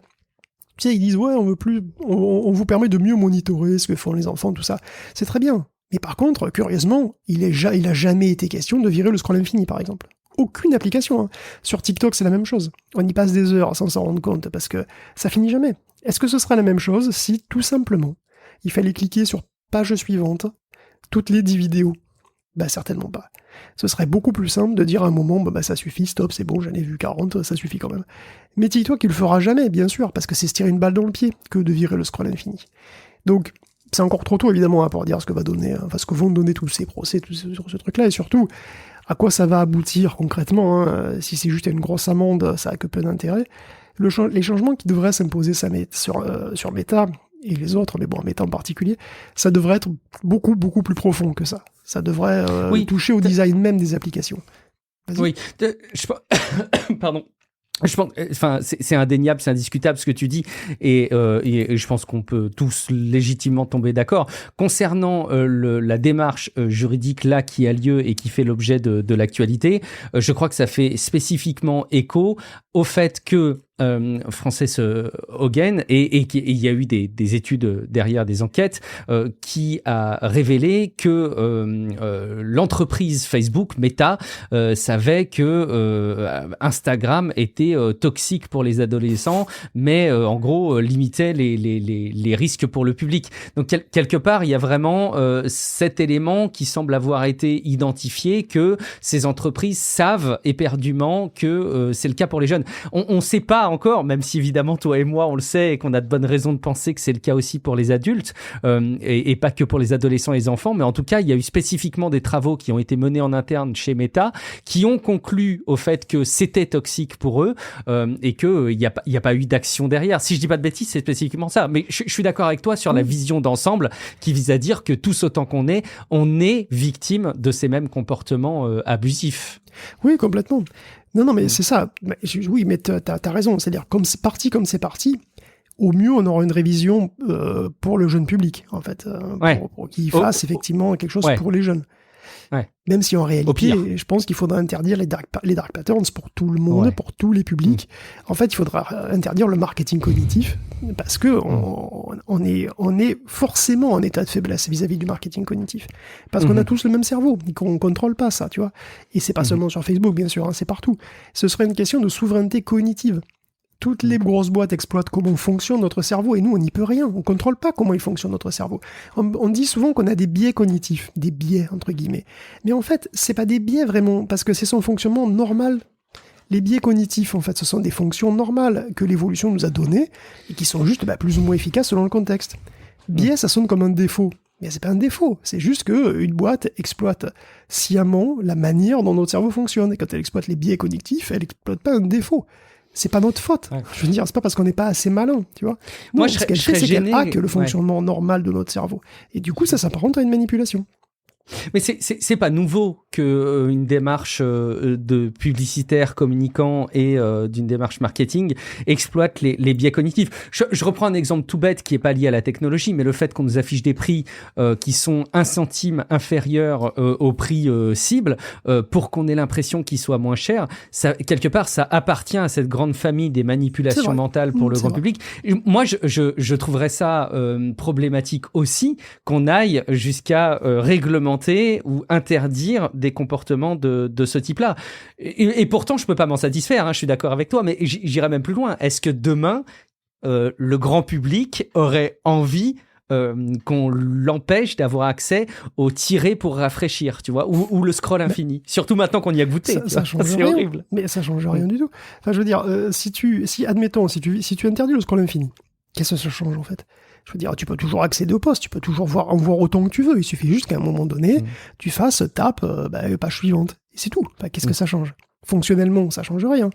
Tu sais, ils disent, ouais, on vous permet de mieux monitorer ce que font les enfants, tout ça. C'est très bien. Mais par contre, curieusement, il a jamais été question de virer le scroll infini, par exemple. Aucune application. Sur TikTok, c'est la même chose. On y passe des heures sans s'en rendre compte, parce que ça finit jamais. Est-ce que ce serait la même chose si, tout simplement, il fallait cliquer sur page suivante, toutes les 10 vidéos ? Certainement pas. Ce serait beaucoup plus simple de dire à un moment, ça suffit, stop, c'est bon, j'en ai vu 40, ça suffit quand même. Mais TikTok, il le fera jamais, bien sûr, parce que c'est se tirer une balle dans le pied que de virer le scroll infini. Donc, c'est encore trop tôt, évidemment, pour dire ce que vont donner tous ces procès, sur ce truc-là, et surtout, à quoi ça va aboutir concrètement. Si c'est juste une grosse amende, ça a que peu d'intérêt. Les changements qui devraient s'imposer sur Meta, et les autres, mais bon, Meta en particulier, ça devrait être beaucoup, beaucoup plus profond que ça. Ça devrait toucher au design même des applications. Vas-y. Oui, pardon. Je pense, c'est indéniable, c'est indiscutable ce que tu dis, et je pense qu'on peut tous légitimement tomber d'accord. Concernant la démarche juridique là qui a lieu et qui fait l'objet de l'actualité, je crois que ça fait spécifiquement écho au fait que Frances Haugen, et il y a eu des études derrière, des enquêtes, qui a révélé que l'entreprise Facebook, Meta, savait que Instagram était toxique pour les adolescents, mais en gros limitait les risques pour le public. Donc quelque part, il y a vraiment cet élément qui semble avoir été identifié, que ces entreprises savent éperdument que c'est le cas pour les jeunes. On ne sait pas encore, même si évidemment toi et moi on le sait et qu'on a de bonnes raisons de penser que c'est le cas aussi pour les adultes et pas que pour les adolescents et les enfants, mais en tout cas il y a eu spécifiquement des travaux qui ont été menés en interne chez Meta qui ont conclu au fait que c'était toxique pour eux et qu'il n'y a pas eu d'action derrière. Si je dis pas de bêtises, c'est spécifiquement ça, mais je suis d'accord avec toi sur la vision d'ensemble qui vise à dire que tous autant on est victime de ces mêmes comportements abusifs. Oui, complètement. Non, mais c'est ça. Oui, mais t'as raison. C'est-à-dire, comme c'est parti, au mieux, on aura une révision pour le jeune public, en fait, pour qu'il fasse effectivement quelque chose pour les jeunes. Ouais. Même si en réalité, je pense qu'il faudra interdire les dark patterns pour tout le monde, pour tous les publics. En fait, il faudra interdire le marketing cognitif parce que on est forcément en état de faiblesse vis-à-vis du marketing cognitif. Parce qu'on a tous le même cerveau et qu'on contrôle pas ça, tu vois. Et c'est pas seulement sur Facebook, bien sûr, hein, c'est partout. Ce serait une question de souveraineté cognitive. Toutes les grosses boîtes exploitent comment fonctionne notre cerveau et nous, on n'y peut rien. On contrôle pas comment il fonctionne notre cerveau. On dit souvent qu'on a des biais cognitifs, des biais entre guillemets. Mais en fait, c'est pas des biais vraiment, parce que c'est son fonctionnement normal. Les biais cognitifs, en fait, ce sont des fonctions normales que l'évolution nous a données et qui sont juste plus ou moins efficaces selon le contexte. Biais, ça sonne comme un défaut. Mais c'est pas un défaut, c'est juste qu'une boîte exploite sciemment la manière dont notre cerveau fonctionne. Et quand elle exploite les biais cognitifs, elle exploite pas un défaut. C'est pas notre faute. Ouais. Je veux dire, c'est pas parce qu'on n'est pas assez malin, tu vois. Non, ce qu'elle fait, c'est qu'elle hack le fonctionnement normal de notre cerveau. Et du coup, ça s'apparente à une manipulation. Mais c'est pas nouveau que une démarche de publicitaire communicant et d'une démarche marketing exploite les biais cognitifs. Je reprends un exemple tout bête qui est pas lié à la technologie, mais le fait qu'on nous affiche des prix qui sont 1 centime inférieurs au prix cible pour qu'on ait l'impression qu'ils soient moins chers, ça, quelque part, ça appartient à cette grande famille des manipulations mentales pour le grand public. Moi, je trouverais ça problématique aussi qu'on aille jusqu'à réglementer ou interdire des comportements de ce type-là. Et pourtant, je peux pas m'en satisfaire, hein, je suis d'accord avec toi, mais j'irai même plus loin. Est-ce que demain, le grand public aurait envie qu'on l'empêche d'avoir accès au tirer pour rafraîchir, tu vois, ou le scroll infini. Surtout maintenant qu'on y a goûté. Ça change rien. C'est horrible. Mais ça change rien du tout. Enfin, je veux dire, si tu interdis le scroll infini, qu'est-ce que ça change en fait? Je veux dire, tu peux toujours accéder au post, tu peux toujours en voir autant que tu veux. Il suffit juste qu'à un moment donné, tu fasses tape page suivante. Et c'est tout. Enfin, qu'est-ce que ça change? Fonctionnellement, ça change rien.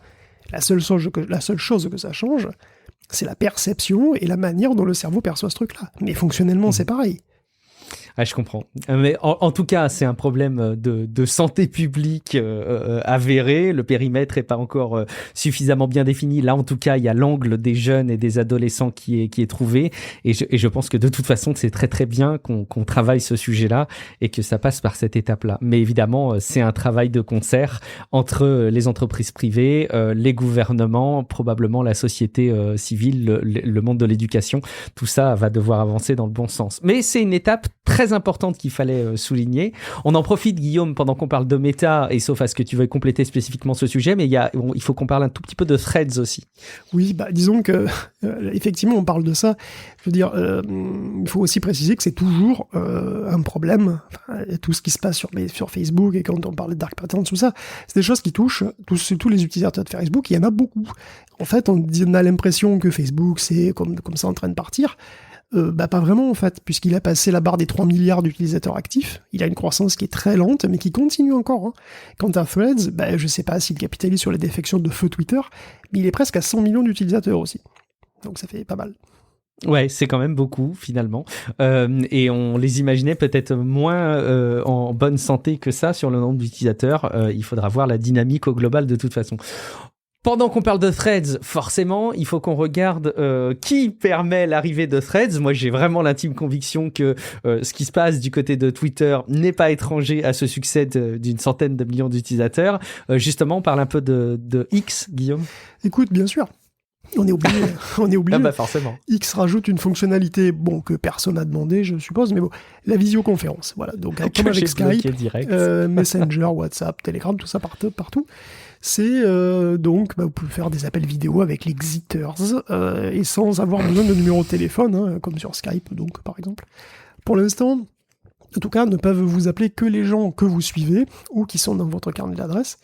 La seule chose que ça change, c'est la perception et la manière dont le cerveau perçoit ce truc-là. Mais fonctionnellement, c'est pareil. Ah, je comprends. Mais en tout cas, c'est un problème de santé publique avéré. Le périmètre est pas encore suffisamment bien défini. Là, en tout cas, il y a l'angle des jeunes et des adolescents qui est trouvé. Et je pense que de toute façon, c'est très très bien qu'on travaille ce sujet-là et que ça passe par cette étape-là. Mais évidemment, c'est un travail de concert entre les entreprises privées, les gouvernements, probablement la société civile, le monde de l'éducation. Tout ça va devoir avancer dans le bon sens. Mais c'est une étape très importante qu'il fallait souligner. On en profite, Guillaume, pendant qu'on parle de méta, et sauf à ce que tu veuilles compléter spécifiquement ce sujet, mais il faut qu'on parle un tout petit peu de Threads aussi. Oui, disons que effectivement, on parle de ça. Je veux dire, il faut aussi préciser que c'est toujours un problème. Tout ce qui se passe sur Facebook, et quand on parle de dark patterns, tout ça, c'est des choses qui touchent tous les utilisateurs de Facebook. Il y en a beaucoup. En fait, on a l'impression que Facebook, c'est comme ça en train de partir. Pas vraiment en fait, puisqu'il a passé la barre des 3 milliards d'utilisateurs actifs. Il a une croissance qui est très lente, mais qui continue encore. Hein. Quant à Threads, je sais pas s'il capitalise sur les défections de feu Twitter, mais il est presque à 100 millions d'utilisateurs aussi. Donc ça fait pas mal. Ouais, c'est quand même beaucoup finalement. Et on les imaginait peut-être moins en bonne santé que ça sur le nombre d'utilisateurs. Il faudra voir la dynamique au global de toute façon. Pendant qu'on parle de Threads, forcément, il faut qu'on regarde qui permet l'arrivée de Threads. Moi, j'ai vraiment l'intime conviction que ce qui se passe du côté de Twitter n'est pas étranger à ce succès d'une centaine de millions d'utilisateurs. Justement, on parle un peu de X, Guillaume. Écoute, bien sûr. On est obligé. Ah forcément. X rajoute une fonctionnalité, que personne n'a demandé, je suppose, mais la visioconférence. Voilà. Donc, comme avec Skype, Messenger, WhatsApp, Telegram, tout ça partout. C'est vous pouvez faire des appels vidéo avec les Xitters et sans avoir besoin de numéro de téléphone, comme sur Skype, donc par exemple. Pour l'instant, en tout cas, ne peuvent vous appeler que les gens que vous suivez ou qui sont dans votre carnet d'adresse.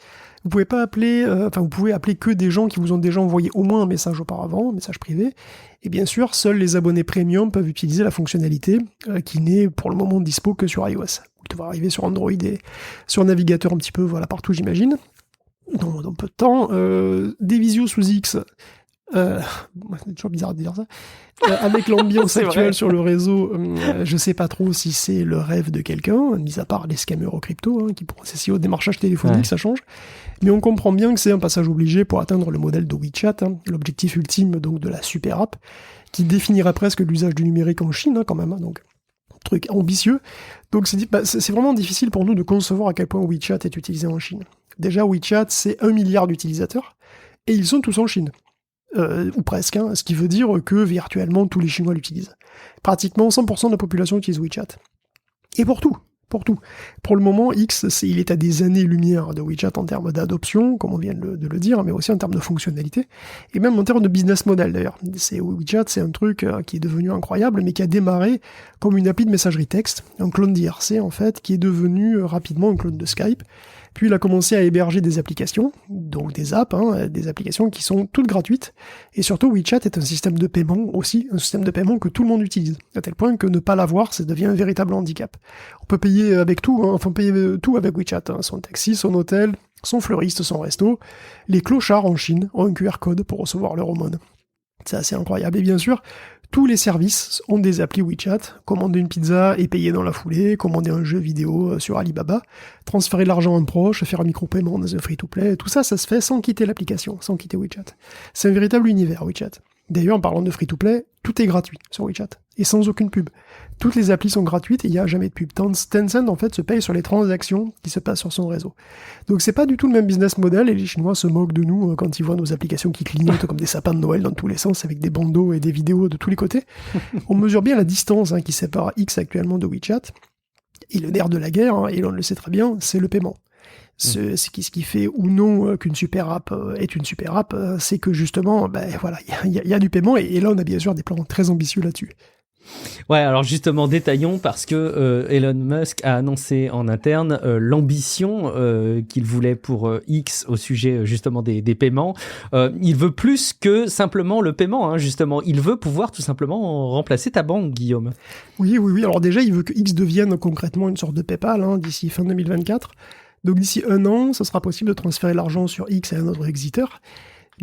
Vous pouvez pas appeler, vous pouvez appeler que des gens qui vous ont déjà envoyé au moins un message auparavant, un message privé. Et bien sûr, seuls les abonnés premium peuvent utiliser la fonctionnalité qui n'est pour le moment dispo que sur iOS. Ça va arriver sur Android et sur navigateur un petit peu, partout j'imagine. Dans peu de temps, des visios sous X, C'est toujours bizarre de dire ça. Avec l'ambiance actuelle sur le réseau, je sais pas trop si c'est le rêve de quelqu'un, mis à part les scammers au crypto, qui pourraient s'essayer au démarchage téléphonique, ça change. Mais on comprend bien que c'est un passage obligé pour atteindre le modèle de WeChat, l'objectif ultime donc de la super app, qui définirait presque l'usage du numérique en Chine, quand même, donc truc ambitieux. Donc c'est vraiment difficile pour nous de concevoir à quel point WeChat est utilisé en Chine. Déjà, WeChat, c'est 1 milliard d'utilisateurs, et ils sont tous en Chine. Ou presque, ce qui veut dire que virtuellement tous les Chinois l'utilisent. Pratiquement 100% de la population utilise WeChat. Et pour tout. Pour le moment, X, il est à des années-lumière de WeChat en termes d'adoption, comme on vient de le dire, mais aussi en termes de fonctionnalité, et même en termes de business model d'ailleurs. WeChat, c'est un truc qui est devenu incroyable, mais qui a démarré comme une appli de messagerie texte, un clone d'IRC en fait, qui est devenu rapidement un clone de Skype. Puis il a commencé à héberger des applications, donc des apps, des applications qui sont toutes gratuites. Et surtout, WeChat est un système de paiement aussi, un système de paiement que tout le monde utilise. À tel point que ne pas l'avoir, ça devient un véritable handicap. On peut payer avec tout, payer tout avec WeChat. Son taxi, son hôtel, son fleuriste, son resto. Les clochards en Chine ont un QR code pour recevoir leur aumône. C'est assez incroyable. Et bien sûr, tous les services ont des applis WeChat, commander une pizza et payer dans la foulée, commander un jeu vidéo sur Alibaba, transférer de l'argent à un proche, faire un micro-paiement dans un free-to-play, tout ça, ça se fait sans quitter l'application, sans quitter WeChat. C'est un véritable univers, WeChat. D'ailleurs, en parlant de free-to-play, tout est gratuit sur WeChat, et sans aucune pub. Toutes les applis sont gratuites et il n'y a jamais de pub. Tencent, en fait, se paye sur les transactions qui se passent sur son réseau. Donc c'est pas du tout le même business model, et les Chinois se moquent de nous quand ils voient nos applications qui clignotent comme des sapins de Noël dans tous les sens, avec des bandeaux et des vidéos de tous les côtés. On mesure bien la distance qui sépare X actuellement de WeChat, et le nerf de la guerre, et on le sait très bien, c'est le paiement. Ce qui fait ou non qu'une super app est une super app, c'est que justement, il y a du paiement, et là on a bien sûr des plans très ambitieux là-dessus. Ouais, alors justement, détaillons, parce que Elon Musk a annoncé en interne l'ambition qu'il voulait pour X au sujet justement des paiements. Il veut plus que simplement le paiement, justement. Il veut pouvoir tout simplement remplacer ta banque, Guillaume. Oui. Alors déjà, il veut que X devienne concrètement une sorte de PayPal d'ici fin 2024. Donc d'ici 1 an, ça sera possible de transférer l'argent sur X à un autre exiteur.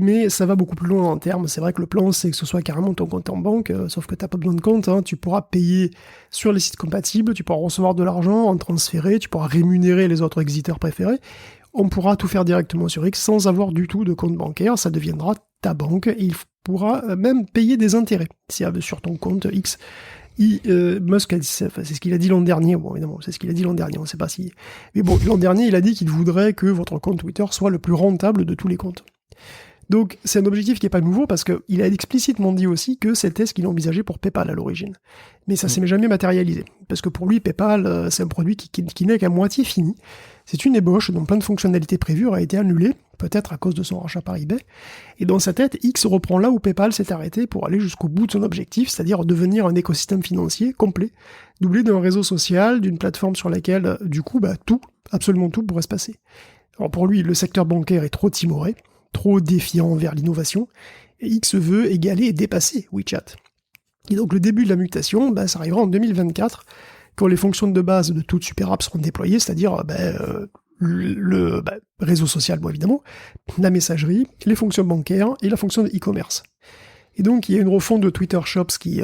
Mais ça va beaucoup plus loin en termes. C'est vrai que le plan, c'est que ce soit carrément ton compte en banque, sauf que tu n'as pas besoin de compte. Tu pourras payer sur les sites compatibles, tu pourras recevoir de l'argent, en transférer, tu pourras rémunérer les autres exiteurs préférés. On pourra tout faire directement sur X sans avoir du tout de compte bancaire. Ça deviendra ta banque et il pourra même payer des intérêts sur ton compte X. Musk, c'est ce qu'il a dit l'an dernier. Bon, évidemment, c'est ce qu'il a dit l'an dernier. On ne sait pas si. Mais bon, l'an dernier, il a dit qu'il voudrait que votre compte Twitter soit le plus rentable de tous les comptes. Donc c'est un objectif qui n'est pas nouveau parce qu'il a explicitement dit aussi que c'était ce qu'il envisageait pour PayPal à l'origine. Mais ça s'est jamais matérialisé. Parce que pour lui, PayPal, c'est un produit qui n'est qu'à moitié fini. C'est une ébauche dont plein de fonctionnalités prévues auraient été annulées, peut-être à cause de son rachat par eBay. Et dans sa tête, X reprend là où PayPal s'est arrêté pour aller jusqu'au bout de son objectif, c'est-à-dire devenir un écosystème financier complet, doublé d'un réseau social, d'une plateforme sur laquelle, du coup, tout, absolument tout pourrait se passer. Alors pour lui, le secteur bancaire est trop timoré, trop défiant envers l'innovation, et X veut égaler et dépasser WeChat. Et donc le début de la mutation, ça arrivera en 2024, quand les fonctions de base de toute super app seront déployées, c'est-à-dire le réseau social, évidemment, la messagerie, les fonctions bancaires et la fonction de e-commerce. Et donc il y a une refonte de Twitter Shops qui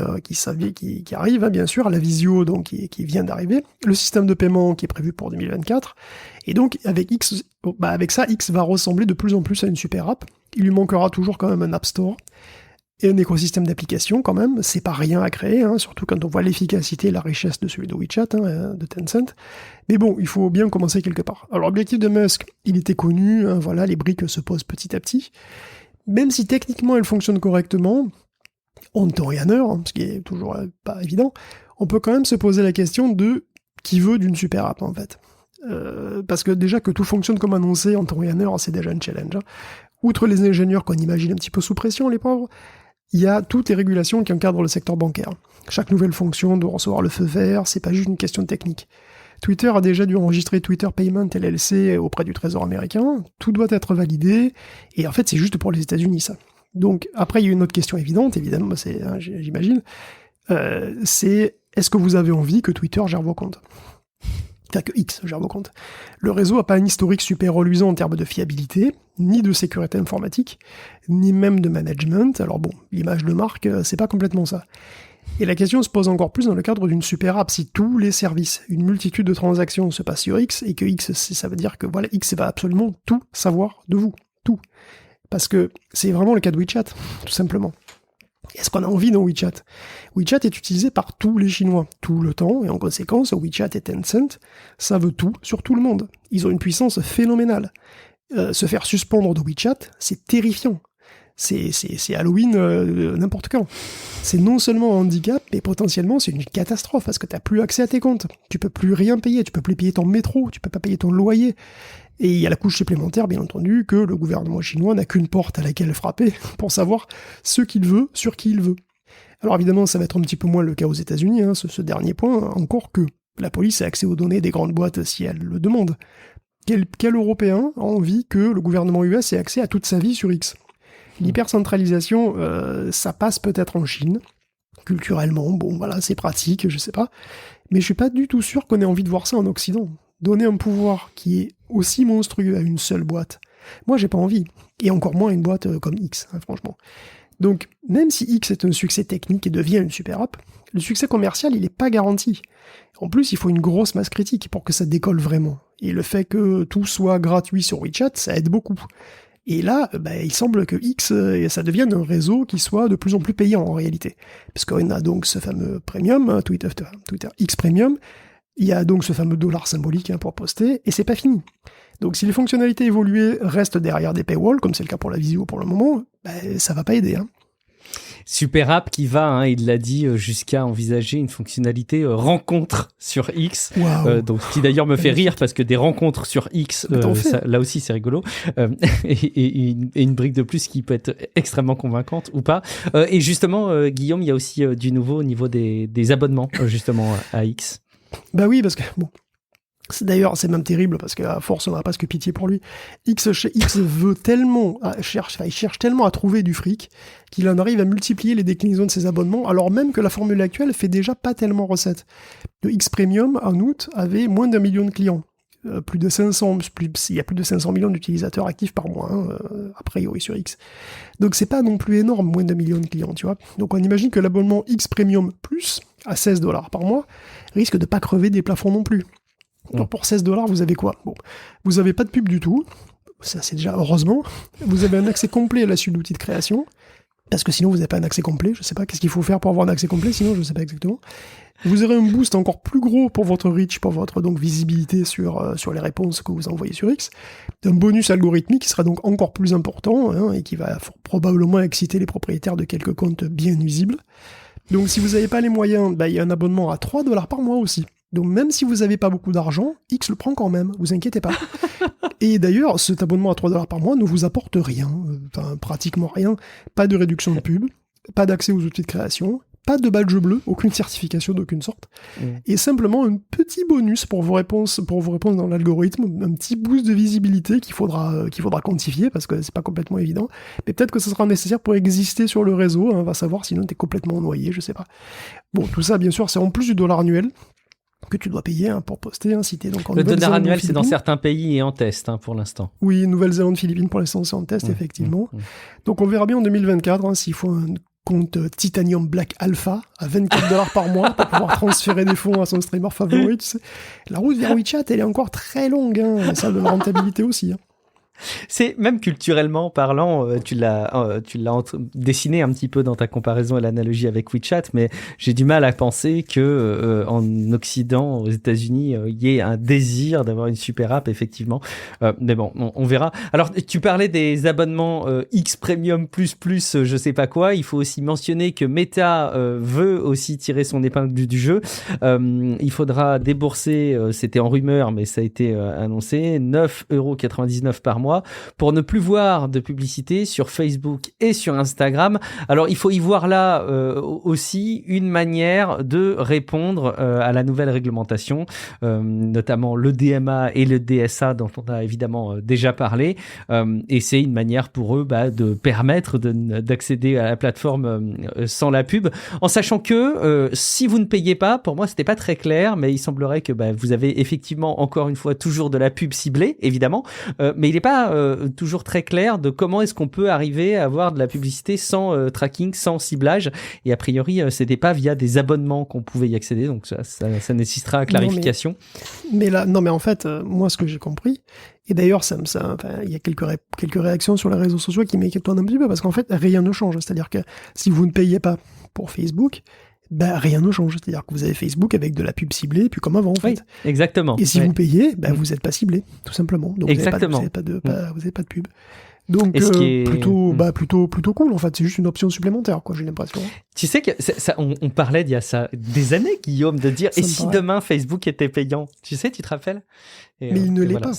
arrive, bien sûr, la visio donc qui vient d'arriver, le système de paiement qui est prévu pour 2024, et donc avec X, avec ça, X va ressembler de plus en plus à une super app. Il lui manquera toujours quand même un App Store et un écosystème d'applications quand même. C'est pas rien à créer, surtout quand on voit l'efficacité et la richesse de celui de WeChat, de Tencent. Mais bon, il faut bien commencer quelque part. Alors l'objectif de Musk, il était connu, les briques se posent petit à petit. Même si techniquement elle fonctionne correctement, en temps et en heure, ce qui est toujours pas évident, on peut quand même se poser la question de qui veut d'une super app en fait. Parce que déjà que tout fonctionne comme annoncé en temps et en heure, c'est déjà un challenge. Outre les ingénieurs qu'on imagine un petit peu sous pression, les pauvres, il y a toutes les régulations qui encadrent le secteur bancaire. Chaque nouvelle fonction doit recevoir le feu vert, c'est pas juste une question technique. Twitter a déjà dû enregistrer Twitter Payment LLC auprès du Trésor américain, tout doit être validé, et en fait c'est juste pour les États-Unis ça. Donc après il y a une autre question évidente, évidemment, j'imagine, c'est est-ce que vous avez envie que Twitter gère vos comptes ? Enfin, que X gère vos comptes. Le réseau n'a pas un historique super reluisant en termes de fiabilité, ni de sécurité informatique, ni même de management. Alors bon, l'image de marque, c'est pas complètement ça. Et la question se pose encore plus dans le cadre d'une super app. Si tous les services, une multitude de transactions se passent sur X, et que X, ça veut dire que voilà, X va absolument tout savoir de vous. Tout. Parce que c'est vraiment le cas de WeChat, tout simplement. Est-ce qu'on a envie dans WeChat ? WeChat est utilisé par tous les Chinois, tout le temps, et en conséquence, WeChat et Tencent savent tout sur tout le monde. Ils ont une puissance phénoménale. Se faire suspendre de WeChat, c'est terrifiant. C'est Halloween n'importe quand. C'est non seulement un handicap, mais potentiellement c'est une catastrophe, parce que tu n'as plus accès à tes comptes. Tu peux plus rien payer, tu peux plus payer ton métro, tu peux pas payer ton loyer. Et il y a la couche supplémentaire, bien entendu, que le gouvernement chinois n'a qu'une porte à laquelle frapper pour savoir ce qu'il veut, sur qui il veut. Alors évidemment, ça va être un petit peu moins le cas aux États-Unis, hein, ce dernier point, encore que la police a accès aux données des grandes boîtes si elle le demande. Quel Européen a envie que le gouvernement US ait accès à toute sa vie sur X ? L'hypercentralisation, ça passe peut-être en Chine, culturellement, bon voilà, c'est pratique, je sais pas, mais je suis pas du tout sûr qu'on ait envie de voir ça en Occident. Donner un pouvoir qui est aussi monstrueux à une seule boîte, moi j'ai pas envie, et encore moins une boîte comme X, hein, franchement. Donc, même si X est un succès technique et devient une super app, le succès commercial, il est pas garanti. En plus, il faut une grosse masse critique pour que ça décolle vraiment. Et le fait que tout soit gratuit sur WeChat, ça aide beaucoup. Et là, il semble que X, ça devienne un réseau qui soit de plus en plus payant en réalité. Parce qu'on a donc ce fameux premium, Twitter X Premium, il y a donc ce fameux dollar symbolique pour poster, et c'est pas fini. Donc si les fonctionnalités évoluées restent derrière des paywalls, comme c'est le cas pour la visio pour le moment, ça va pas aider. Super app qui va, il l'a dit, jusqu'à envisager une fonctionnalité rencontre sur X. Wow. Donc, qui d'ailleurs me fait rire parce que des rencontres sur X, là aussi c'est rigolo. Et une brique de plus qui peut être extrêmement convaincante ou pas. Et justement, Guillaume, il y a aussi du nouveau au niveau des abonnements justement à X. Bah oui, parce que bon. D'ailleurs, c'est même terrible parce qu'à force, on n'a pas que pitié pour lui. X veut tellement, il cherche tellement à trouver du fric qu'il en arrive à multiplier les déclinaisons de ses abonnements, alors même que la formule actuelle fait déjà pas tellement recette. Le X Premium, en août, avait moins d'1 million de clients. Il y a plus de 500 millions d'utilisateurs actifs par mois, a priori sur X. Donc c'est pas non plus énorme, moins d'1 million de clients, tu vois. Donc on imagine que l'abonnement X Premium Plus, à $16 par mois, risque de pas crever des plafonds non plus. Donc pour $16, vous avez quoi ? Bon, vous avez pas de pub du tout, ça c'est déjà heureusement. Vous avez un accès complet à la suite d'outils de création, parce que sinon vous n'avez pas un accès complet, je sais pas qu'est-ce qu'il faut faire pour avoir un accès complet, sinon je sais pas exactement. Vous aurez un boost encore plus gros pour votre reach, pour votre donc visibilité sur les réponses que vous envoyez sur X. Un bonus algorithmique qui sera donc encore plus important, et qui va probablement exciter les propriétaires de quelques comptes bien nuisibles. Donc si vous n'avez pas les moyens, il y a un abonnement à $3 par mois aussi. Donc même si vous n'avez pas beaucoup d'argent, X le prend quand même, vous inquiétez pas. Et d'ailleurs, cet abonnement à $3 par mois ne vous apporte rien, pratiquement rien. Pas de réduction de pub, pas d'accès aux outils de création, pas de badge bleu, aucune certification d'aucune sorte, et simplement un petit bonus pour vos réponses dans l'algorithme, un petit boost de visibilité qu'il faudra quantifier, parce que c'est pas complètement évident, mais peut-être que ce sera nécessaire pour exister sur le réseau, on va savoir, sinon t'es complètement noyé, je sais pas. Bon, tout ça, bien sûr, c'est en plus du dollar annuel, que tu dois payer pour poster, si t'es donc en le dollar annuel, c'est dans certains pays et en test pour l'instant. Oui, Nouvelle-Zélande, Philippines, pour l'instant, c'est en test, effectivement. Donc on verra bien en 2024 s'il faut un compte Titanium Black Alpha à $24 par mois pour pouvoir transférer des fonds à son streamer favori, tu sais. La route vers WeChat, elle est encore très longue, et ça de la rentabilité aussi. C'est même culturellement parlant, tu l'as dessiné un petit peu dans ta comparaison et l'analogie avec WeChat, mais j'ai du mal à penser que en Occident, aux États-Unis, il y ait un désir d'avoir une super app, effectivement. Mais bon, on verra. Alors, tu parlais des abonnements X Premium plus, je sais pas quoi. Il faut aussi mentionner que Meta veut aussi tirer son épingle du jeu. Il faudra débourser, c'était en rumeur, mais ça a été annoncé, 9,99 € par mois mois pour ne plus voir de publicité sur Facebook et sur Instagram. Alors, il faut y voir là aussi une manière de répondre à la nouvelle réglementation, notamment le DMA et le DSA dont on a évidemment déjà parlé. Et c'est une manière pour eux de permettre d'accéder à la plateforme sans la pub, en sachant que si vous ne payez pas, pour moi c'était pas très clair, mais il semblerait que vous avez effectivement encore une fois toujours de la pub ciblée, évidemment, mais il n'est pas toujours très clair de comment est-ce qu'on peut arriver à avoir de la publicité sans tracking, sans ciblage, et a priori c'était pas via des abonnements qu'on pouvait y accéder, donc ça nécessitera clarification. Mais là, non mais en fait, moi ce que j'ai compris, et d'ailleurs il y a quelques réactions sur les réseaux sociaux qui m'étonnent un petit peu, parce qu'en fait rien ne change, c'est-à-dire que si vous ne payez pas pour Facebook, rien ne change, c'est-à-dire que vous avez Facebook avec de la pub ciblée, puis comme avant en fait. Oui, exactement. Et si vous payez, vous n'êtes pas ciblé, tout simplement. Donc exactement. Vous n'avez pas de pub. Donc est... plutôt cool en fait, c'est juste une option supplémentaire quoi, j'ai l'impression. Tu sais que on parlait il y a ça des années, Guillaume, de dire si demain Facebook était payant, tu te rappelles? Mais il ne l'est pas.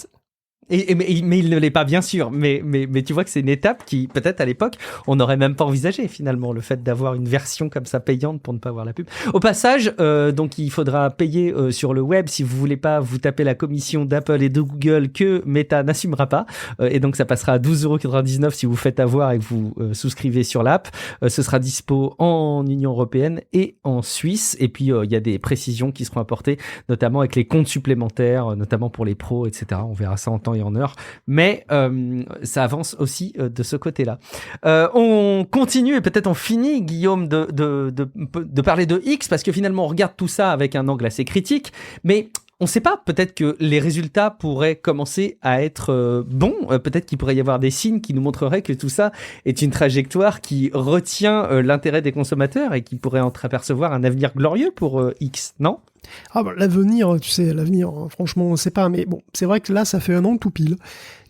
Mais il ne l'est pas, bien sûr, mais tu vois que c'est une étape qui, peut-être à l'époque, on n'aurait même pas envisagé finalement, le fait d'avoir une version comme ça payante pour ne pas avoir la pub. Au passage, donc il faudra payer sur le web si vous voulez pas vous taper la commission d'Apple et de Google que Meta n'assumera pas, et donc ça passera à 12,99€ si vous faites avoir et que vous souscrivez sur l'app. Ce sera dispo en Union Européenne et en Suisse, et puis il y a des précisions qui seront apportées, notamment avec les comptes supplémentaires, notamment pour les pros, etc. On verra ça en temps et en heure, mais ça avance aussi de ce côté-là. On continue et peut-être on finit, Guillaume, de parler de X, parce que finalement on regarde tout ça avec un angle assez critique, mais on ne sait pas, peut-être que les résultats pourraient commencer à être bons, peut-être qu'il pourrait y avoir des signes qui nous montreraient que tout ça est une trajectoire qui retient l'intérêt des consommateurs et qui pourrait entreapercevoir un avenir glorieux pour X, non ? L'avenir, tu sais, franchement, on ne sait pas, mais bon, c'est vrai que là, ça fait un an tout pile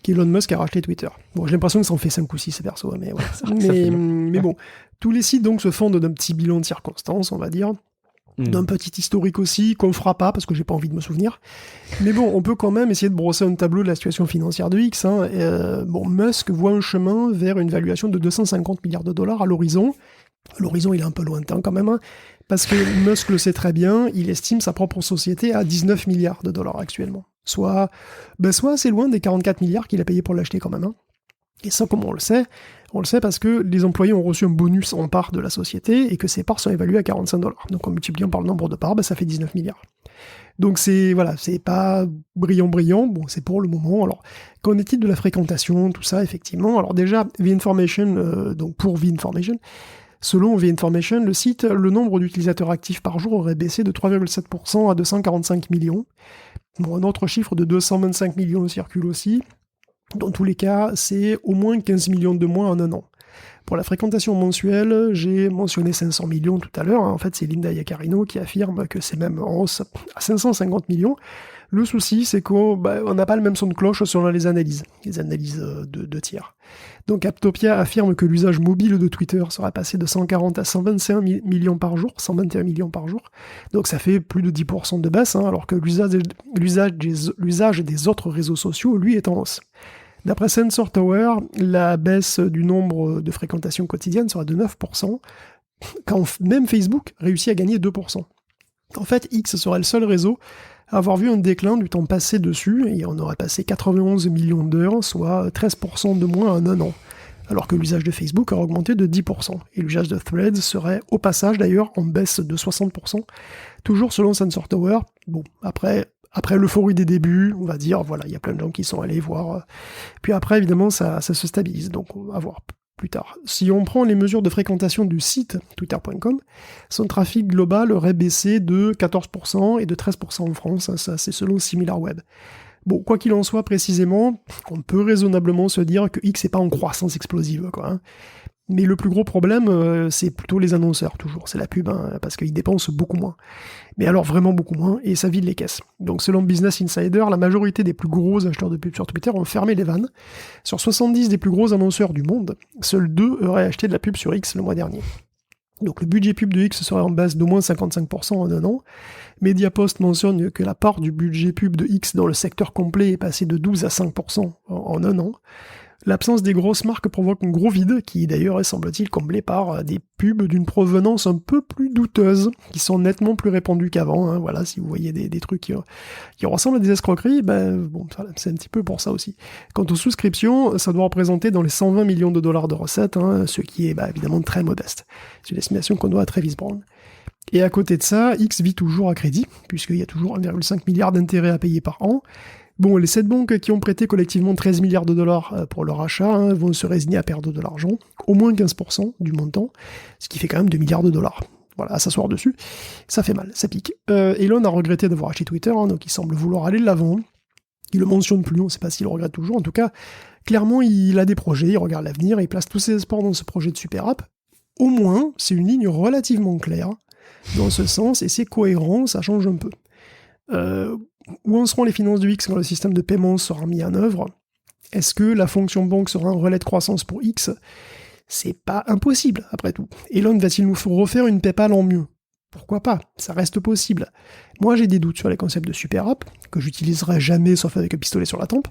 qu'Elon Musk a racheté Twitter. Bon, j'ai l'impression que ça en fait 5 ou 6, perso, mais voilà. mais bon, tous les sites, donc, se fondent d'un petit bilan de circonstances, on va dire, d'un petit historique aussi, qu'on fera pas, parce que j'ai pas envie de me souvenir. Mais bon, on peut quand même essayer de brosser un tableau de la situation financière de X. Musk voit un chemin vers une valuation de 250 milliards de dollars à l'horizon. L'horizon, il est un peu lointain quand même, parce que Musk le sait très bien, il estime sa propre société à 19 milliards de dollars actuellement. Soit assez loin des 44 milliards qu'il a payé pour l'acheter quand même. Et ça, comment on le sait ? On le sait parce que les employés ont reçu un bonus en part de la société et que ces parts sont évaluées à 45 dollars. Donc en multipliant par le nombre de parts, ça fait 19 milliards. Donc c'est pas brillant, bon, c'est pour le moment. Alors, qu'en est-il de la fréquentation, tout ça, effectivement ? Alors déjà, The-Information, donc pour The-Information, selon The-Information, le site, le nombre d'utilisateurs actifs par jour aurait baissé de 3,7% à 245 millions. Bon, un autre chiffre de 225 millions circule aussi. Dans tous les cas, c'est au moins 15 millions de moins en un an. Pour la fréquentation mensuelle, j'ai mentionné 500 millions tout à l'heure. En fait, c'est Linda Yaccarino qui affirme que c'est même en hausse à 550 millions. Le souci, c'est qu'on n'a pas le même son de cloche selon les analyses de tiers. Donc Apptopia affirme que l'usage mobile de Twitter sera passé de 140 à 121 millions par jour, donc ça fait plus de 10% de baisse, alors que l'usage des autres réseaux sociaux, lui, est en hausse. D'après Sensor Tower, la baisse du nombre de fréquentations quotidiennes sera de 9%, quand même Facebook réussit à gagner 2%. En fait, X serait le seul réseau à avoir vu un déclin du temps passé dessus, et on aurait passé 91 millions d'heures, soit 13% de moins en un an, alors que l'usage de Facebook aurait augmenté de 10%, et l'usage de Threads serait au passage d'ailleurs en baisse de 60%, toujours selon Sensor Tower. Bon, après l'euphorie des débuts, on va dire, voilà, il y a plein de gens qui sont allés voir, puis après évidemment ça se stabilise, donc on va voir plus tard. Si on prend les mesures de fréquentation du site twitter.com, son trafic global aurait baissé de 14% et de 13% en France, ça c'est selon SimilarWeb. Bon, quoi qu'il en soit précisément, on peut raisonnablement se dire que X n'est pas en croissance explosive, quoi. Mais le plus gros problème, c'est plutôt les annonceurs, toujours. C'est la pub, parce qu'ils dépensent beaucoup moins. Mais alors vraiment beaucoup moins, et ça vide les caisses. Donc selon Business Insider, la majorité des plus gros acheteurs de pub sur Twitter ont fermé les vannes. Sur 70 des plus gros annonceurs du monde, seuls 2 auraient acheté de la pub sur X le mois dernier. Donc le budget pub de X serait en baisse d'au moins 55% en un an. Mediapost mentionne que la part du budget pub de X dans le secteur complet est passée de 12 à 5% en un an. L'absence des grosses marques provoque un gros vide, qui d'ailleurs est, semble-t-il, comblé par des pubs d'une provenance un peu plus douteuse, qui sont nettement plus répandues qu'avant. Hein. Voilà, si vous voyez des trucs qui ressemblent à des escroqueries, c'est un petit peu pour ça aussi. Quant aux souscriptions, ça doit représenter dans les 120 millions de dollars de recettes, hein, ce qui est évidemment très modeste. C'est une estimation qu'on doit à Travis Brown. Et à côté de ça, X vit toujours à crédit, puisqu'il y a toujours 1,5 milliard d'intérêts à payer par an. Bon, les 7 banques qui ont prêté collectivement 13 milliards de dollars pour leur achat vont se résigner à perdre de l'argent, au moins 15% du montant, ce qui fait quand même 2 milliards de dollars. Voilà, à s'asseoir dessus, ça fait mal, ça pique. Elon a regretté d'avoir acheté Twitter, donc il semble vouloir aller de l'avant. Il le mentionne plus, on ne sait pas s'il le regrette toujours. En tout cas, clairement, il a des projets, il regarde l'avenir, il place tous ses espoirs dans ce projet de super app. Au moins, c'est une ligne relativement claire dans ce sens, et c'est cohérent, ça change un peu. Où en seront les finances du X quand le système de paiement sera mis en œuvre? Est-ce que la fonction banque sera un relais de croissance pour X? C'est pas impossible, après tout. Elon va-t-il nous refaire une PayPal en mieux? Pourquoi pas? Ça reste possible. Moi, j'ai des doutes sur les concepts de super app, que j'utiliserai jamais sauf avec un pistolet sur la tempe,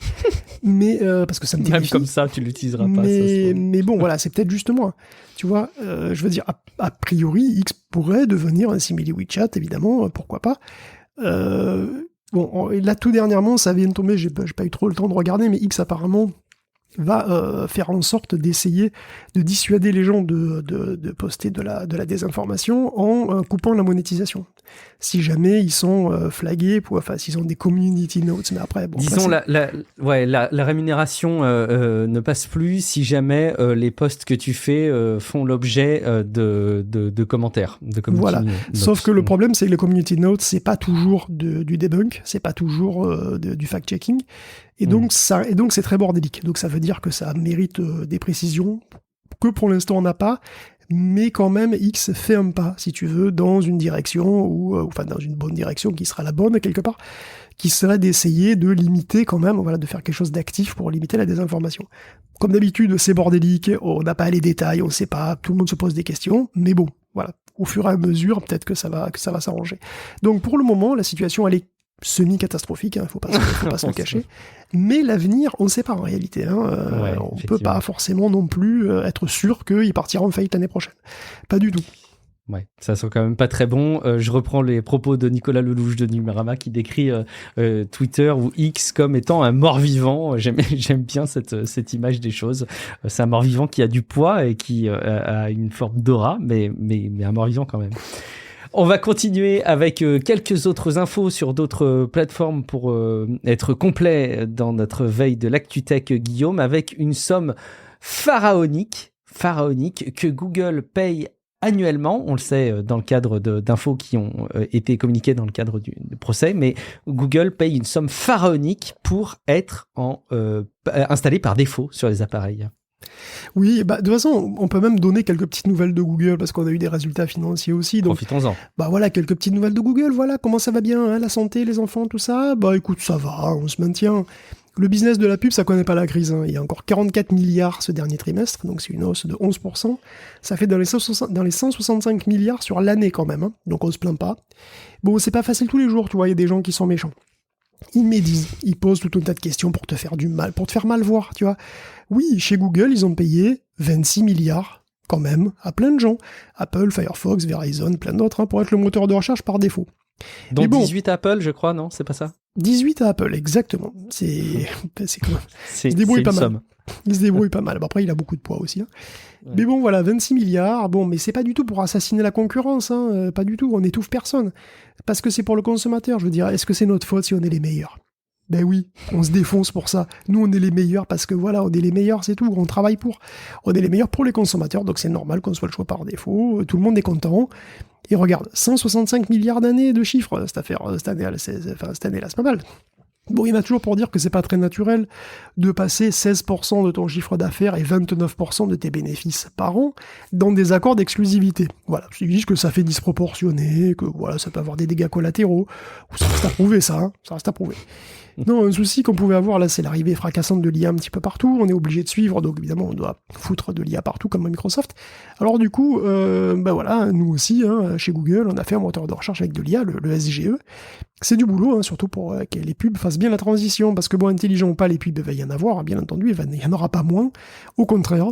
mais parce que ça me terrifie. Même comme ça, tu l'utiliseras pas. Mais bon, voilà, c'est peut-être juste moi. Tu vois, je veux dire, a priori, X pourrait devenir un simili WeChat, évidemment, pourquoi pas. Bon, là, tout dernièrement, ça vient de tomber, j'ai pas eu trop le temps de regarder, mais X, apparemment, va faire en sorte d'essayer de dissuader les gens de poster de la désinformation en coupant la monétisation. Si jamais ils sont flagués, s'ils ont des community notes, mais après... Bon, disons, la rémunération ne passe plus si jamais les posts que tu fais font l'objet de commentaires. Voilà. Sauf que le problème, c'est que les community notes, c'est pas toujours du debunk, c'est pas toujours du fact-checking. Et donc, c'est très bordélique. Donc, ça veut dire que ça mérite des précisions que pour l'instant on n'a pas, mais quand même, X fait un pas, si tu veux, dans une direction, dans une bonne direction qui sera la bonne, quelque part, qui serait d'essayer de limiter quand même, de faire quelque chose d'actif pour limiter la désinformation. Comme d'habitude, c'est bordélique, on n'a pas les détails, on ne sait pas, tout le monde se pose des questions, mais bon, voilà. Au fur et à mesure, peut-être que ça va s'arranger. Donc, pour le moment, la situation, elle est semi-catastrophique, faut pas se le cacher. Mais l'avenir, on ne sait pas en réalité. On peut pas forcément non plus être sûr qu'il partira en faillite l'année prochaine. Pas du tout. Ouais, ça sent quand même pas très bon. Je reprends les propos de Nicolas Lelouch de Numérama qui décrit Twitter ou X comme étant un mort-vivant. J'aime bien cette image des choses. C'est un mort-vivant qui a du poids et qui a une forme d'aura, mais un mort-vivant quand même. On va continuer avec quelques autres infos sur d'autres plateformes pour être complet dans notre veille de l'ActuTech, Guillaume, avec une somme pharaonique que Google paye annuellement. On le sait dans le cadre d'infos qui ont été communiquées dans le cadre du procès, mais Google paye une somme pharaonique pour être installé par défaut sur les appareils. Oui, de toute façon, on peut même donner quelques petites nouvelles de Google, parce qu'on a eu des résultats financiers aussi. Donc, profitons-en. Voilà, quelques petites nouvelles de Google, voilà, comment ça va bien, la santé, les enfants, tout ça. Écoute, ça va, on se maintient. Le business de la pub, ça connaît pas la crise. Il y a encore 44 milliards ce dernier trimestre, donc c'est une hausse de 11%. Ça fait dans les 165 milliards sur l'année quand même, donc on se plaint pas. Bon, c'est pas facile tous les jours, tu vois, il y a des gens qui sont méchants. Ils médisent, ils posent tout un tas de questions pour te faire du mal, pour te faire mal voir, tu vois. Oui, chez Google, ils ont payé 26 milliards, quand même, à plein de gens. Apple, Firefox, Verizon, plein d'autres, pour être le moteur de recherche par défaut. Donc 18 à Apple, je crois, non? C'est pas ça? 18 à Apple, exactement. C'est comment? C'est il se débrouille une pas mal. somme. Il se débrouille pas mal. Après, il a beaucoup de poids aussi. Ouais. Mais bon, voilà, 26 milliards. Bon, mais c'est pas du tout pour assassiner la concurrence. Pas du tout. On n'étouffe personne. Parce que c'est pour le consommateur. Je veux dire, est-ce que c'est notre faute si on est les meilleurs? Ben oui, on se défonce pour ça. Nous, on est les meilleurs parce que voilà, on est les meilleurs, c'est tout. On travaille pour. On est les meilleurs pour les consommateurs, donc c'est normal qu'on soit le choix par défaut. Tout le monde est content. Et regarde, 165 milliards d'années de chiffres, cette affaire, cette année-là, c'est pas mal. Bon, il y en a toujours pour dire que c'est pas très naturel de passer 16% de ton chiffre d'affaires et 29% de tes bénéfices par an dans des accords d'exclusivité. Voilà, je dis que ça fait disproportionné, que voilà, ça peut avoir des dégâts collatéraux, ça reste à prouver ça reste à prouver. Non, un souci qu'on pouvait avoir là, c'est l'arrivée fracassante de l'IA un petit peu partout. On est obligé de suivre, donc évidemment, on doit foutre de l'IA partout comme Microsoft. Alors du coup, voilà, nous aussi, hein, chez Google, on a fait un moteur de recherche avec de l'IA, le SGE. C'est du boulot, hein, surtout pour que les pubs fassent bien la transition, parce que bon, intelligent ou pas, les pubs, il va y en avoir, bien entendu, il n'y en aura pas moins. Au contraire.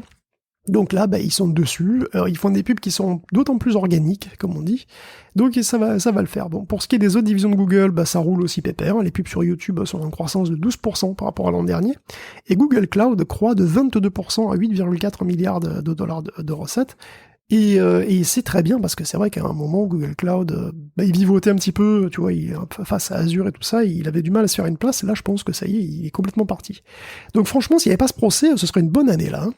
Donc là, ils sont dessus, ils font des pubs qui sont d'autant plus organiques, comme on dit, donc ça va le faire. Bon, pour ce qui est des autres divisions de Google, ça roule aussi pépère, les pubs sur YouTube sont en croissance de 12% par rapport à l'an dernier, et Google Cloud croît de 22% à 8,4 milliards de dollars de recettes, et c'est très bien, parce que c'est vrai qu'à un moment, Google Cloud, il vivotait un petit peu, tu vois, face à Azure et tout ça, il avait du mal à se faire une place, et là je pense que ça y est, il est complètement parti. Donc franchement, s'il n'y avait pas ce procès, ce serait une bonne année là, hein.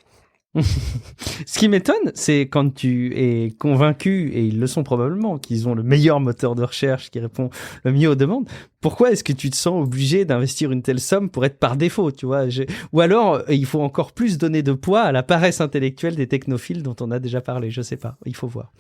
Ce qui m'étonne, c'est quand tu es convaincu, et ils le sont probablement, qu'ils ont le meilleur moteur de recherche qui répond le mieux aux demandes, pourquoi est-ce que tu te sens obligé d'investir une telle somme pour être par défaut, tu vois? Ou alors, il faut encore plus donner de poids à la paresse intellectuelle des technophiles dont on a déjà parlé, je sais pas, il faut voir.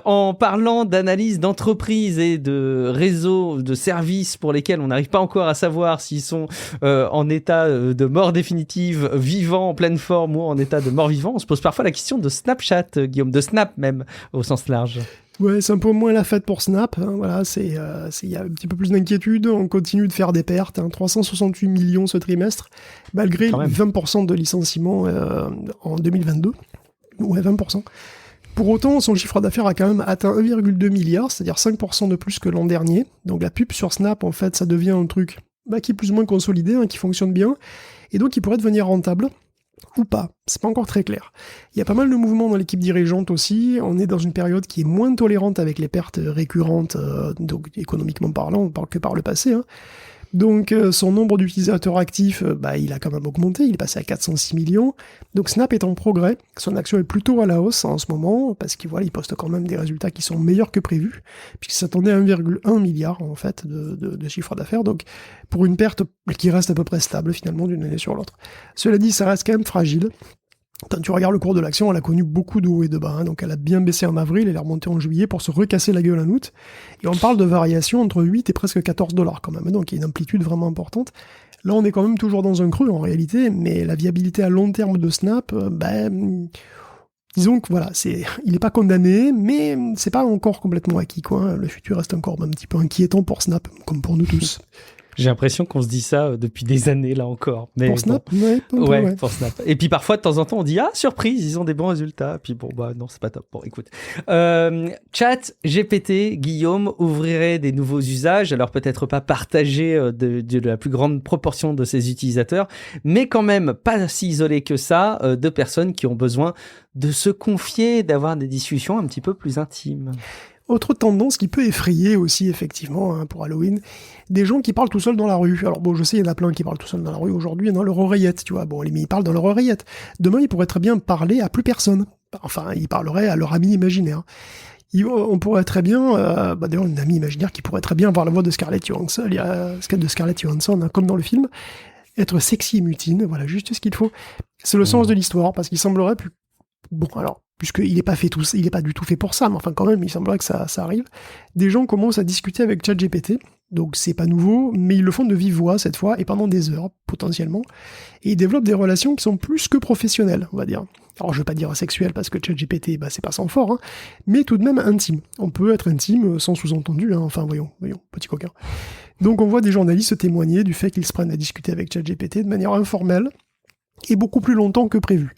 En parlant d'analyse d'entreprise et de réseaux, de services pour lesquels on n'arrive pas encore à savoir s'ils sont en état de mort définitive, vivants, en pleine forme ou en état de mort-vivant, on se pose parfois la question de Snapchat, Guillaume, de Snap même, au sens large. Ouais, c'est un peu moins la fête pour Snap, hein, voilà, il y a un petit peu plus d'inquiétude, on continue de faire des pertes, 368 millions ce trimestre, malgré 20% de licenciements en 2022, ouais, 20%. Pour autant, son chiffre d'affaires a quand même atteint 1,2 milliard, c'est-à-dire 5% de plus que l'an dernier, donc la pub sur Snap, en fait, ça devient un truc qui est plus ou moins consolidé, hein, qui fonctionne bien, et donc il pourrait devenir rentable, ou pas, c'est pas encore très clair. Il y a pas mal de mouvements dans l'équipe dirigeante aussi, on est dans une période qui est moins tolérante avec les pertes récurrentes, donc économiquement parlant, on parle que par le passé, hein. Donc son nombre d'utilisateurs actifs, il a quand même augmenté, il est passé à 406 millions, donc Snap est en progrès, son action est plutôt à la hausse en ce moment, parce qu'il poste quand même des résultats qui sont meilleurs que prévu, puisqu'il s'attendait à 1,1 milliard en fait de chiffre d'affaires, donc pour une perte qui reste à peu près stable finalement d'une année sur l'autre. Cela dit, ça reste quand même fragile. Quand tu regardes le cours de l'action, elle a connu beaucoup de hauts et de bas, hein, donc elle a bien baissé en avril, elle est remontée en juillet pour se recasser la gueule en août, et on parle de variations entre 8 et presque 14 $ quand même, donc il y a une amplitude vraiment importante. Là on est quand même toujours dans un creux en réalité, mais la viabilité à long terme de Snap, disons que voilà, il n'est pas condamné, mais c'est pas encore complètement acquis, quoi. Le futur reste encore un petit peu inquiétant pour Snap, comme pour nous tous. J'ai l'impression qu'on se dit ça depuis des années, là encore. Mais pour Snap, bon. Ouais, pour Snap. Et puis parfois, de temps en temps, on dit « Ah, surprise, ils ont des bons résultats. » Puis bon, non, c'est pas top. Bon, écoute. Chat GPT, Guillaume, ouvrirait des nouveaux usages. Alors peut-être pas partagé de la plus grande proportion de ses utilisateurs, mais quand même pas si isolé que ça de personnes qui ont besoin de se confier, d'avoir des discussions un petit peu plus intimes. Autre tendance qui peut effrayer aussi, effectivement, hein, pour Halloween, des gens qui parlent tout seuls dans la rue. Alors bon, je sais, il y en a plein qui parlent tout seuls dans la rue aujourd'hui, dans leur oreillette, tu vois. Bon, mais ils parlent dans leur oreillette. Demain, ils pourraient très bien parler à plus personne. Enfin, ils parleraient à leur ami imaginaire. On pourrait très bien, d'ailleurs, une amie imaginaire qui pourrait très bien avoir la voix de Scarlett Johansson, hein, comme dans le film, être sexy et mutine, voilà, juste ce qu'il faut. C'est le sens de l'histoire, parce qu'il semblerait plus... Bon, alors, puisqu'il n'est pas du tout fait pour ça, mais enfin quand même, il semblerait que ça arrive. Des gens commencent à discuter avec ChatGPT, donc c'est pas nouveau, mais ils le font de vive voix cette fois, et pendant des heures, potentiellement, et ils développent des relations qui sont plus que professionnelles, on va dire. Alors je veux pas dire sexuelles, parce que ChatGPT, c'est pas sans fort, hein, mais tout de même intime. On peut être intime sans sous-entendu, hein, enfin voyons, petit coquin. Donc on voit des journalistes témoigner du fait qu'ils se prennent à discuter avec ChatGPT de manière informelle, et beaucoup plus longtemps que prévu.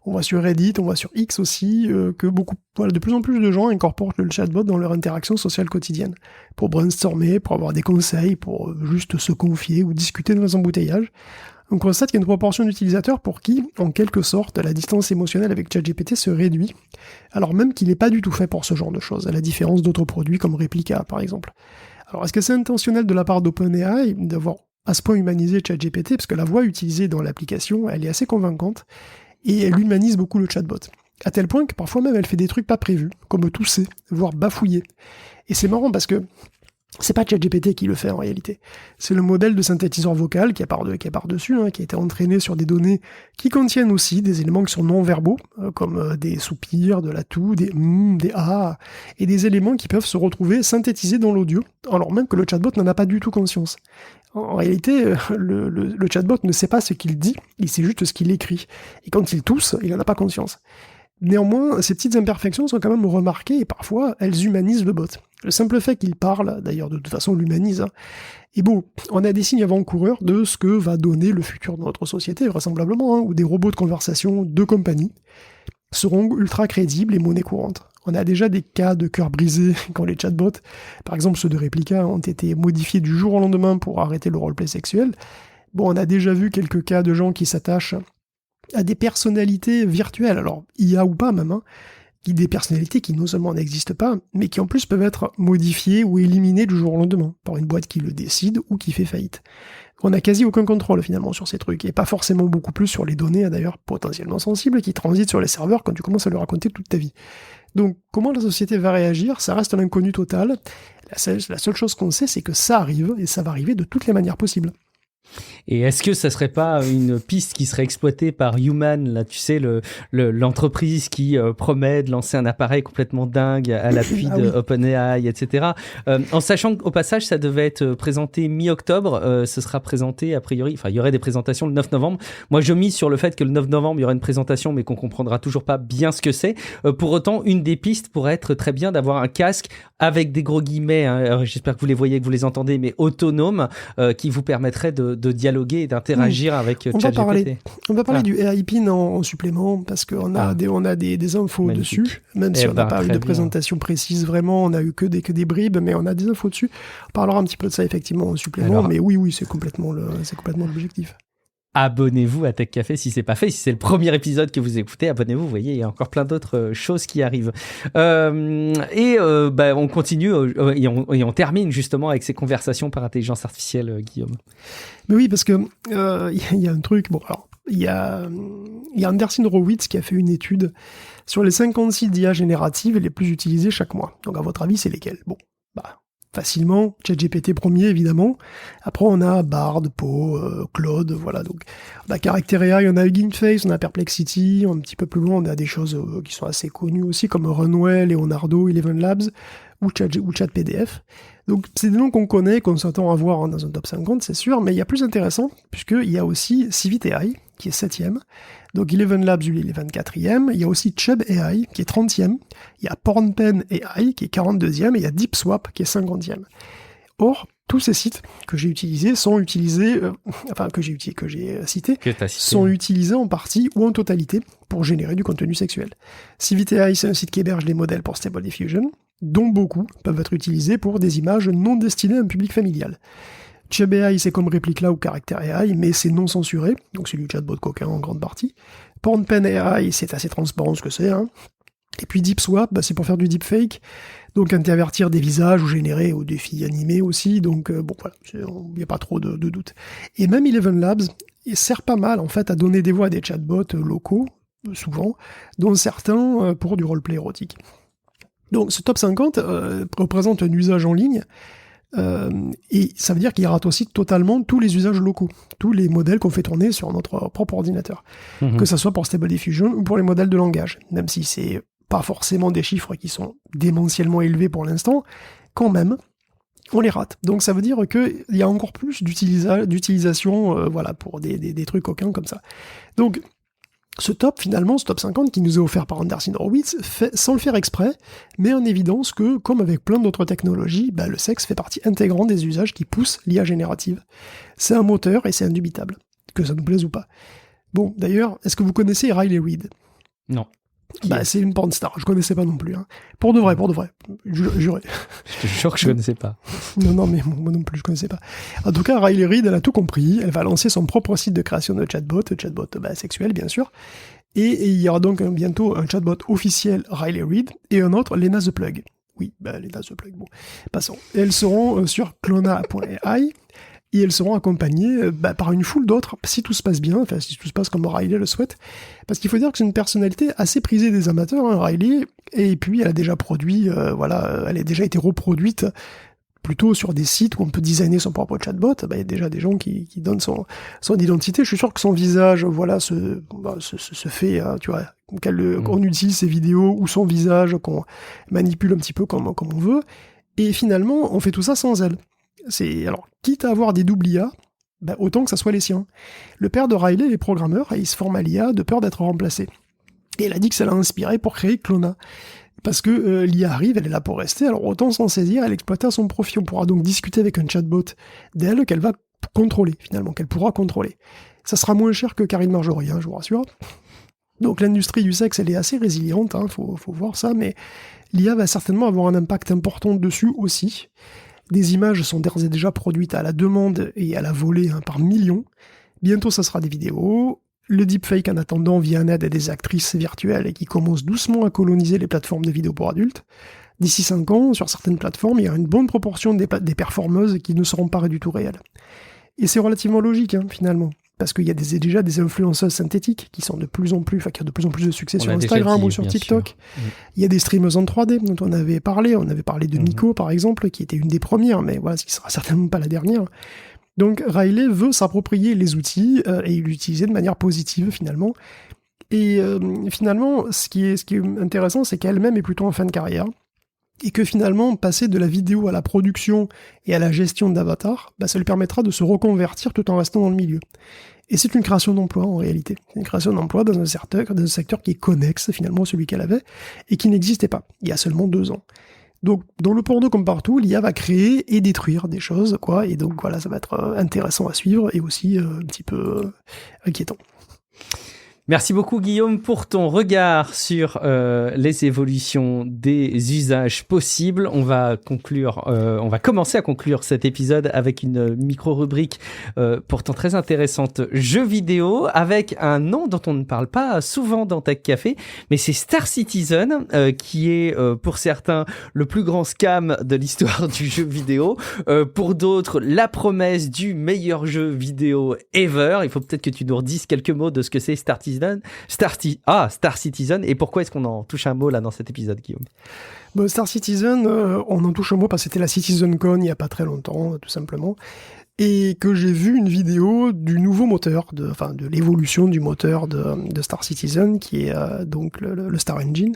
On voit sur Reddit, on voit sur X aussi, que de plus en plus de gens incorporent le chatbot dans leur interaction sociale quotidienne, pour brainstormer, pour avoir des conseils, pour juste se confier ou discuter dans un embouteillage. On constate qu'il y a une proportion d'utilisateurs pour qui, en quelque sorte, la distance émotionnelle avec ChatGPT se réduit, alors même qu'il n'est pas du tout fait pour ce genre de choses, à la différence d'autres produits comme Replica, par exemple. Alors, est-ce que c'est intentionnel de la part d'OpenAI d'avoir à ce point humanisé ChatGPT, parce que la voix utilisée dans l'application, elle est assez convaincante, et elle humanise beaucoup le chatbot. À tel point que parfois même elle fait des trucs pas prévus, comme tousser, voire bafouiller. Et c'est marrant parce que C'est pas ChatGPT qui le fait en réalité. C'est le modèle de synthétiseur vocal qui est par-dessus, qui a été entraîné sur des données qui contiennent aussi des éléments qui sont non-verbaux, comme des soupirs, de la toux, des des ah, et des éléments qui peuvent se retrouver synthétisés dans l'audio, alors même que le chatbot n'en a pas du tout conscience. En réalité, le chatbot ne sait pas ce qu'il dit, il sait juste ce qu'il écrit. Et quand il tousse, il n'en a pas conscience. Néanmoins, ces petites imperfections sont quand même remarquées et parfois elles humanisent le bot. Le simple fait qu'il parle, d'ailleurs de toute façon l'humanise, et bon, on a des signes avant-coureurs de ce que va donner le futur de notre société, vraisemblablement, où des robots de conversation de compagnie seront ultra crédibles et monnaie courante. On a déjà des cas de cœur brisé quand les chatbots, par exemple ceux de Replica, ont été modifiés du jour au lendemain pour arrêter le roleplay sexuel. Bon, on a déjà vu quelques cas de gens qui s'attachent à des personnalités virtuelles, alors IA ou pas même, des personnalités qui non seulement n'existent pas, mais qui en plus peuvent être modifiées ou éliminées du jour au lendemain, par une boîte qui le décide ou qui fait faillite. On n'a quasi aucun contrôle finalement sur ces trucs, et pas forcément beaucoup plus sur les données d'ailleurs potentiellement sensibles qui transitent sur les serveurs quand tu commences à leur raconter toute ta vie. Donc comment la société va réagir, ça reste un inconnu total. La seule chose qu'on sait, c'est que ça arrive, et ça va arriver de toutes les manières possibles. Et est-ce que ça serait pas une piste qui serait exploitée par Human, là, tu sais, l'entreprise qui promet de lancer un appareil complètement dingue à l'appui de OpenAI, etc. En sachant qu'au passage, ça devait être présenté mi-octobre, ce sera présenté a priori, enfin, il y aurait des présentations le 9 novembre. Moi, je mise sur le fait que le 9 novembre, il y aura une présentation, mais qu'on comprendra toujours pas bien ce que c'est. Pour autant, une des pistes pourrait être très bien d'avoir un casque avec des gros guillemets, j'espère que vous les voyez, que vous les entendez, mais autonome, qui vous permettrait de dialoguer et d'interagir avec ChatGPT. On va parler du AI Pin en supplément, parce qu'on a, on a des infos magnifique. dessus, même si on n'a pas eu de présentation précise vraiment, on a eu que des bribes, mais on a des infos dessus. On parlera un petit peu de ça effectivement en supplément, alors, mais oui, c'est complètement l'objectif. Abonnez-vous à Tech Café si c'est pas fait. Si c'est le premier épisode que vous écoutez, abonnez-vous. Vous voyez, il y a encore plein d'autres choses qui arrivent. On continue et on termine justement avec ces conversations par intelligence artificielle, Guillaume. Mais oui, parce que il y a un truc. Bon, alors il y a Anderson Horowitz qui a fait une étude sur les 56 d'IA génératives les plus utilisées chaque mois. Donc à votre avis, c'est lesquelles? Bon, facilement, ChatGPT premier évidemment. Après on a Bard, Poe, Claude, voilà. Donc on a Character AI, on a Hugging Face, on a Perplexity, un petit peu plus loin on a des choses qui sont assez connues aussi comme Runway, Leonardo, Eleven Labs ou ChatPDF. Donc c'est des noms qu'on connaît, qu'on s'attend à voir dans un top 50, c'est sûr, mais il y a plus intéressant, puisqu'il y a aussi Civit AI, qui est 7e, donc Eleven Labs, lui, il est 24e, il y a aussi Chub AI, qui est 30e, il y a PornPen AI, qui est 42e, et il y a DeepSwap, qui est 50e. Or, tous ces sites que j'ai utilisés sont utilisés, que j'ai cités, sont utilisés en partie ou en totalité pour générer du contenu sexuel. Civit AI, c'est un site qui héberge des modèles pour Stable Diffusion, dont beaucoup peuvent être utilisés pour des images non destinées à un public familial. Chub AI, c'est comme Replica ou Character AI, mais c'est non censuré, donc c'est du chatbot coquin en grande partie. PornPen AI, c'est assez transparent ce que c'est. Et puis DeepSwap, c'est pour faire du deepfake, donc intervertir des visages ou générer des filles animées aussi, donc voilà, il n'y a pas trop de doute. Et même Eleven Labs, il sert pas mal en fait à donner des voix à des chatbots locaux, souvent, dont certains pour du roleplay érotique. Donc ce top 50 représente un usage en ligne, et ça veut dire qu'il rate aussi totalement tous les usages locaux, tous les modèles qu'on fait tourner sur notre propre ordinateur, que ça soit pour Stable Diffusion ou pour les modèles de langage, même si c'est pas forcément des chiffres qui sont démentiellement élevés pour l'instant, quand même, on les rate. Donc ça veut dire qu'il y a encore plus d'utilisation pour des trucs coquins comme ça. Donc ce top 50 qui nous est offert par Anderson Horowitz, fait, sans le faire exprès, met en évidence que, comme avec plein d'autres technologies, le sexe fait partie intégrante des usages qui poussent l'IA générative. C'est un moteur et c'est indubitable, que ça nous plaise ou pas. Bon, d'ailleurs, est-ce que vous connaissez Riley Reid? Non. C'est une porn star, je connaissais pas non plus. Pour de vrai, juré. Je te jure que je connaissais pas. Non, mais moi non plus, je connaissais pas. En tout cas, Riley Reid, elle a tout compris, elle va lancer son propre site de création de chatbot sexuel, bien sûr, et il y aura donc bientôt un chatbot officiel Riley Reid, et un autre, Lena the Plug. Oui, Lena the Plug, bon, passons. Et elles seront sur Clona.ai, et elles seront accompagnées par une foule d'autres, si tout se passe bien, enfin si tout se passe comme Riley le souhaite, parce qu'il faut dire que c'est une personnalité assez prisée des amateurs, Riley, et puis elle a déjà produit, elle a déjà été reproduite plutôt sur des sites où on peut designer son propre chatbot, il y a déjà des gens qui donnent son identité. Je suis sûr que son visage, voilà, se fait, tu vois, qu'on utilise ses vidéos ou son visage, qu'on manipule un petit peu comme on veut. Et finalement, on fait tout ça sans elle. Alors, quitte à avoir des doubles IA, autant que ça soit les siens. Le père de Riley est programmeur et il se forme à l'IA de peur d'être remplacé. Et elle a dit que ça l'a inspiré pour créer Clona. Parce que l'IA arrive, elle est là pour rester, alors autant s'en saisir et l'exploiter à son profit. On pourra donc discuter avec un chatbot d'elle qu'elle va contrôler, finalement, qu'elle pourra contrôler. Ça sera moins cher que Karine Marjorie, je vous rassure. Donc l'industrie du sexe, elle est assez résiliente, faut voir ça, mais l'IA va certainement avoir un impact important dessus aussi. Des images sont d'ores et déjà produites à la demande et à la volée par millions. Bientôt, ça sera des vidéos. Le deepfake, en attendant, vient en aide à des actrices virtuelles et qui commencent doucement à coloniser les plateformes de vidéos pour adultes. D'ici 5 ans, sur certaines plateformes, il y a une bonne proportion des performeuses qui ne seront pas du tout réelles. Et c'est relativement logique, finalement. Parce qu'il y a déjà des influenceuses synthétiques qui sont de plus en plus, qui ont de plus en plus de succès sur Instagram ou sur TikTok. Il y a des streamers en 3D dont on avait parlé. On avait parlé de Nico, par exemple, qui était une des premières, mais voilà, ce qui sera certainement pas la dernière. Donc Riley veut s'approprier les outils et l'utiliser de manière positive, finalement. Et finalement, ce qui est intéressant, c'est qu'elle-même est plutôt en fin de carrière. Et que finalement, passer de la vidéo à la production et à la gestion d'avatar, ça lui permettra de se reconvertir tout en restant dans le milieu. Et c'est une création d'emploi en réalité. C'est une création d'emploi dans un secteur qui est connexe finalement à celui qu'elle avait et qui n'existait pas il y a seulement 2 ans. Donc dans le porno comme partout, l'IA va créer et détruire des choses, quoi. Et donc voilà, ça va être intéressant à suivre et aussi un petit peu inquiétant. Merci beaucoup Guillaume pour ton regard sur les évolutions des usages possibles. On va commencer à conclure cet épisode avec une micro-rubrique pourtant très intéressante, jeux vidéo, avec un nom dont on ne parle pas souvent dans Tech Café, mais c'est Star Citizen, qui est pour certains le plus grand scam de l'histoire du jeu vidéo, pour d'autres la promesse du meilleur jeu vidéo ever. Il faut peut-être que tu nous redises quelques mots de ce que c'est Star Citizen, et pourquoi est-ce qu'on en touche un mot là dans cet épisode, Guillaume? Star Citizen, on en touche un mot parce que c'était la CitizenCon il n'y a pas très longtemps, tout simplement, et que j'ai vu une vidéo du nouveau moteur, de l'évolution du moteur de Star Citizen, qui est donc le Star Engine.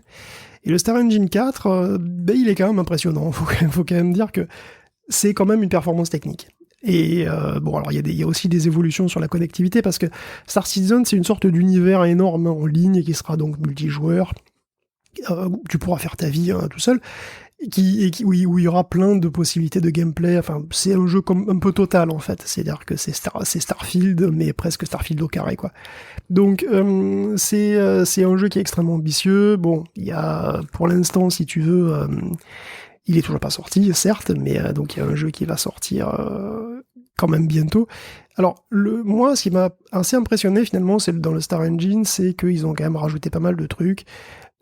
Et le Star Engine 4, il est quand même impressionnant, faut quand même dire que c'est quand même une performance technique. Et alors il y a aussi des évolutions sur la connectivité parce que Star Citizen c'est une sorte d'univers énorme en ligne qui sera donc multijoueur. Tu pourras faire ta vie tout seul, où il y aura plein de possibilités de gameplay. Enfin, c'est un jeu comme un peu total en fait. C'est-à-dire que c'est Starfield mais presque Starfield au carré quoi. Donc c'est un jeu qui est extrêmement ambitieux. Bon, il y a pour l'instant si tu veux. Il est toujours pas sorti, certes, mais donc il y a un jeu qui va sortir quand même bientôt. Alors, moi, ce qui m'a assez impressionné finalement, c'est dans le Star Engine, c'est qu'ils ont quand même rajouté pas mal de trucs.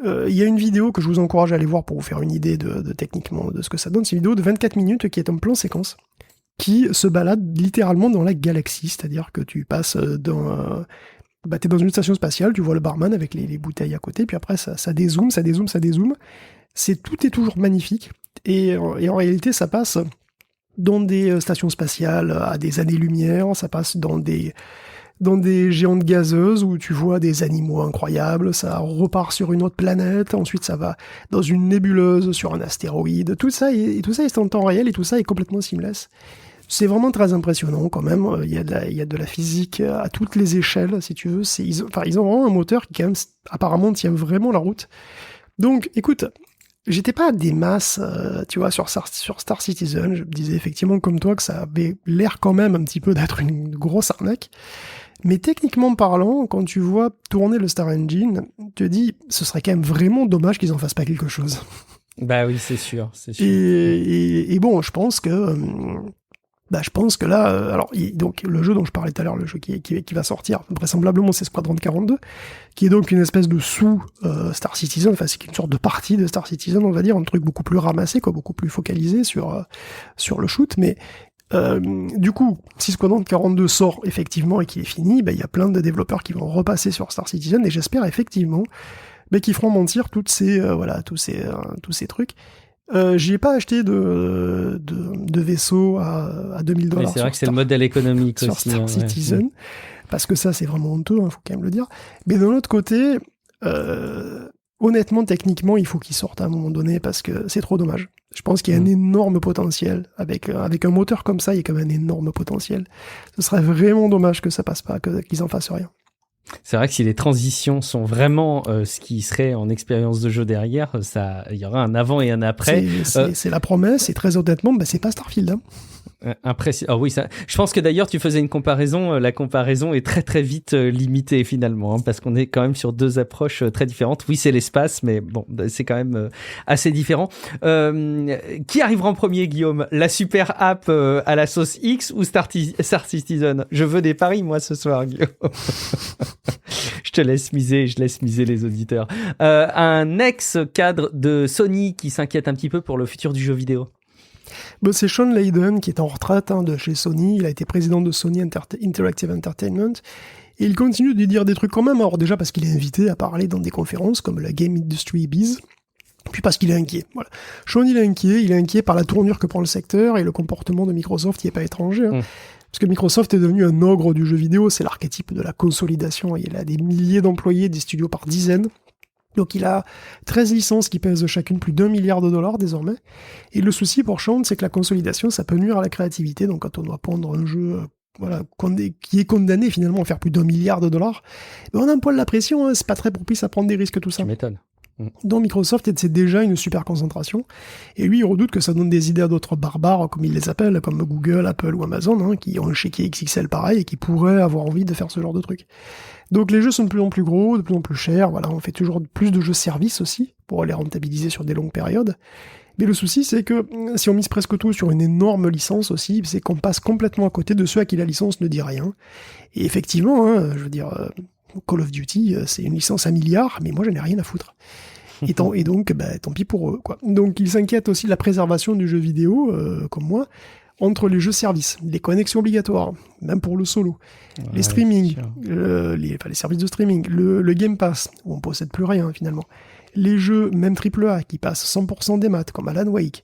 Il y a une vidéo que je vous encourage à aller voir pour vous faire une idée de techniquement de ce que ça donne. C'est une vidéo de 24 minutes qui est un plan séquence qui se balade littéralement dans la galaxie, c'est-à-dire que tu passes t'es dans une station spatiale, tu vois le barman avec les bouteilles à côté, puis après ça dézoome. Tout est toujours magnifique. Et en réalité, ça passe dans des stations spatiales à des années-lumière, ça passe dans des géantes gazeuses où tu vois des animaux incroyables, ça repart sur une autre planète, ensuite ça va dans une nébuleuse sur un astéroïde, tout ça est en temps réel et tout ça est complètement seamless. C'est vraiment très impressionnant quand même, il y a de la physique à toutes les échelles, si tu veux. Ils ont vraiment un moteur qui quand même apparemment tient vraiment la route. Donc écoute, j'étais pas des masses, tu vois, sur Star Citizen. Je me disais effectivement comme toi que ça avait l'air quand même un petit peu d'être une grosse arnaque. Mais techniquement parlant, quand tu vois tourner le Star Engine, tu te dis, ce serait quand même vraiment dommage qu'ils en fassent pas quelque chose. Bah oui, c'est sûr. Et bon, je pense que là, donc le jeu dont je parlais tout à l'heure, le jeu qui va sortir, vraisemblablement c'est Squadron 42, qui est donc une espèce de Star Citizen, enfin c'est une sorte de partie de Star Citizen, on va dire, un truc beaucoup plus ramassé, quoi, beaucoup plus focalisé sur le shoot, mais du coup, si Squadron 42 sort effectivement et qu'il est fini, il y a plein de développeurs qui vont repasser sur Star Citizen, et j'espère effectivement qu'ils feront mentir tous ces trucs. J'y ai pas acheté de vaisseau à $2000. Oui, c'est vrai que c'est le modèle économique sur aussi. Star Citizen, parce que ça, c'est vraiment honteux, faut quand même le dire. Mais d'un autre côté, honnêtement, techniquement, il faut qu'il sorte à un moment donné, parce que c'est trop dommage. Je pense qu'il y a un énorme potentiel. Avec un moteur comme ça, il y a quand même un énorme potentiel. Ce serait vraiment dommage que ça passe pas, qu'ils en fassent rien. C'est vrai que si les transitions sont vraiment ce qui serait en expérience de jeu derrière, il y aura un avant et un après. C'est la promesse, et très honnêtement, c'est pas Starfield. Hein. Ah oui, je pense que d'ailleurs tu faisais une comparaison, la comparaison est très très vite limitée finalement, hein, parce qu'on est quand même sur deux approches très différentes. Oui, c'est l'espace, mais bon, c'est quand même assez différent. Qui arrivera en premier, Guillaume? La super app à la sauce X ou Star Citizen? Je veux des paris moi ce soir, Guillaume. Je laisse miser les auditeurs. Un ex-cadre de Sony qui s'inquiète un petit peu pour le futur du jeu vidéo. C'est Sean Layden qui est en retraite de chez Sony. Il a été président de Sony Interactive Entertainment. Et il continue de dire des trucs quand même. Alors déjà parce qu'il est invité à parler dans des conférences comme la Game Industry Biz. Puis parce qu'il est inquiet. Voilà. Sean, il est inquiet par la tournure que prend le secteur et le comportement de Microsoft qui n'est pas étranger. Hein. Parce que Microsoft est devenu un ogre du jeu vidéo. C'est l'archétype de la consolidation. Il a des milliers d'employés, des studios par dizaines. Donc il a 13 licences qui pèsent chacune plus d'$1 milliard désormais. Et le souci pour Sean, c'est que la consolidation, ça peut nuire à la créativité. Donc quand on doit pondre un jeu qui est condamné finalement à faire plus d'$1 milliard, on a un poil la pression, hein, c'est pas très propice à prendre des risques, tout ça. Tu m'étonnes. Donc Microsoft, c'est déjà une super concentration. Et lui, il redoute que ça donne des idées à d'autres barbares, comme il les appelle, comme Google, Apple ou Amazon, hein, qui ont un chéquier XXL pareil et qui pourraient avoir envie de faire ce genre de truc. Donc les jeux sont de plus en plus gros, de plus en plus chers, voilà, on fait toujours plus de jeux services aussi, pour les rentabiliser sur des longues périodes. Mais le souci, c'est que si on mise presque tout sur une énorme licence aussi, c'est qu'on passe complètement à côté de ceux à qui la licence ne dit rien. Et effectivement, hein, je veux dire, Call of Duty, c'est une licence à milliards, mais moi j'en ai rien à foutre. Et donc, tant pis pour eux, quoi. Donc ils s'inquiètent aussi de la préservation du jeu vidéo, comme moi, entre les jeux services, les connexions obligatoires, même pour le solo, les streaming, les services de streaming, le Game Pass, où on possède plus rien finalement, les jeux, même AAA, qui passent 100% des maths, comme Alan Wake,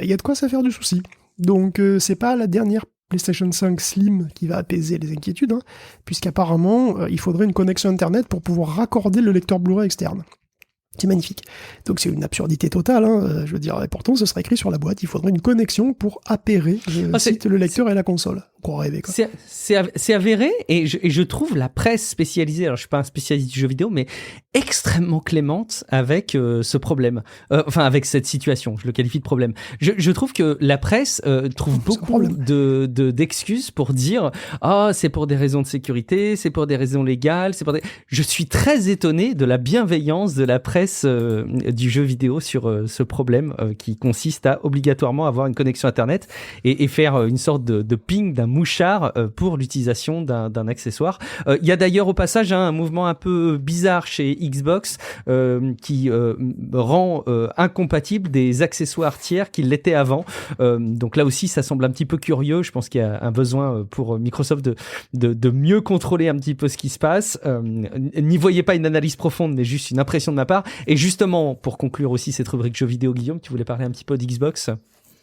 il y a de quoi ça faire du souci. Donc c'est pas la dernière PlayStation 5 Slim qui va apaiser les inquiétudes, hein, puisqu'apparemment il faudrait une connexion Internet pour pouvoir raccorder le lecteur Blu-ray externe. C'est magnifique. Donc c'est une absurdité totale, hein, je veux dire, et pourtant ce serait écrit sur la boîte, il faudrait une connexion pour appairer le lecteur et la console. Quoi rêver, quoi. C'est avéré, et je trouve la presse spécialisée, alors je suis pas un spécialiste du jeu vidéo, mais extrêmement clémente avec ce problème, avec cette situation, je le qualifie de problème. Je trouve que la presse trouve beaucoup d'excuses pour dire c'est pour des raisons de sécurité, c'est pour des raisons légales, Je suis très étonné de la bienveillance de la presse du jeu vidéo sur ce problème qui consiste à obligatoirement avoir une connexion Internet et faire une sorte de ping d'un mouchard pour l'utilisation d'un accessoire. Il y a d'ailleurs au passage un mouvement un peu bizarre chez Xbox qui rend incompatible des accessoires tiers qui l'étaient avant. Donc là aussi, ça semble un petit peu curieux. Je pense qu'il y a un besoin pour Microsoft de mieux contrôler un petit peu ce qui se passe. N'y voyez pas une analyse profonde, mais juste une impression de ma part. Et justement, pour conclure aussi cette rubrique jeux vidéo, Guillaume, tu voulais parler un petit peu d'Xbox ?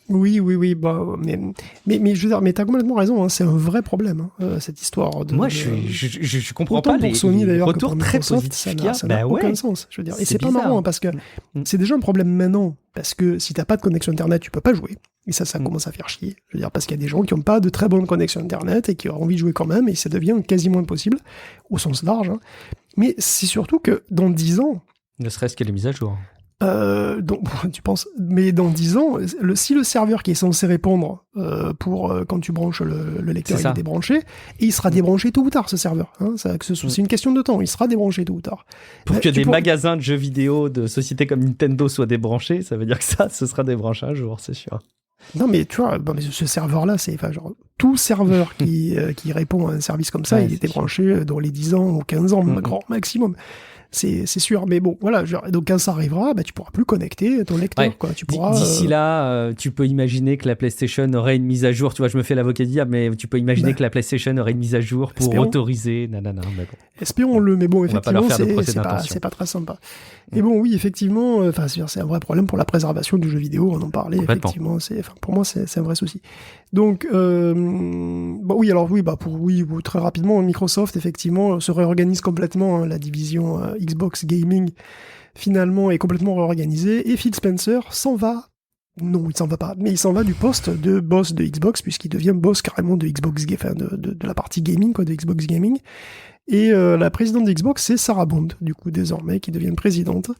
Oui, mais je veux dire, mais t'as complètement raison, hein, c'est un vrai problème, hein, cette histoire de. Moi, je comprends autant pas pour Sony d'ailleurs que pour très Microsoft, ça n'a aucun sens, je veux dire. Et c'est pas bizarre. marrant, hein, parce que c'est déjà un problème maintenant, parce que si t'as pas de connexion Internet, tu peux pas jouer. Et ça commence à faire chier. Je veux dire, parce qu'il y a des gens qui ont pas de très bonne connexion Internet et qui ont envie de jouer quand même, et ça devient quasiment impossible, au sens large. Hein. Mais c'est surtout que dans 10 ans. Ne serait-ce que les mises à jour. Donc, tu penses, mais dans 10 ans, si le serveur qui est censé répondre pour quand tu branches le lecteur, il est débranché, et il sera débranché tôt ou tard, ce serveur. Hein, c'est une question de temps, il sera débranché tôt ou tard. Pour que des magasins de jeux vidéo de sociétés comme Nintendo soient débranchés, ça veut dire que ce sera débranché un jour, c'est sûr. Non, mais tu vois, mais ce serveur-là, c'est genre tout serveur qui répond à un service comme ça, il est débranché dans les 10 ans ou 15 ans, grand maximum. c'est sûr. Mais bon, voilà. Donc quand ça arrivera, tu pourras plus connecter ton lecteur. Quoi. Tu pourras. D'ici là, tu peux imaginer que la PlayStation aurait une mise à jour. Tu vois, je me fais l'avocat du diable, mais tu peux imaginer que la PlayStation aurait une mise à jour pour autoriser. Nanana, bon. Espérons-le, mais bon, effectivement, c'est pas très sympa. Et bon, oui, effectivement, c'est un vrai problème pour la préservation du jeu vidéo. On en parlait. Effectivement, pour moi, c'est un vrai souci. Donc, très rapidement, Microsoft effectivement se réorganise complètement. Hein, la division Xbox Gaming finalement est complètement réorganisée et Phil Spencer s'en va. Non, il s'en va pas, mais il s'en va du poste de boss de Xbox puisqu'il devient boss carrément de Xbox, de la partie gaming quoi, de Xbox Gaming. Et la présidente d'Xbox, c'est Sarah Bond, du coup désormais, qui devient présidente.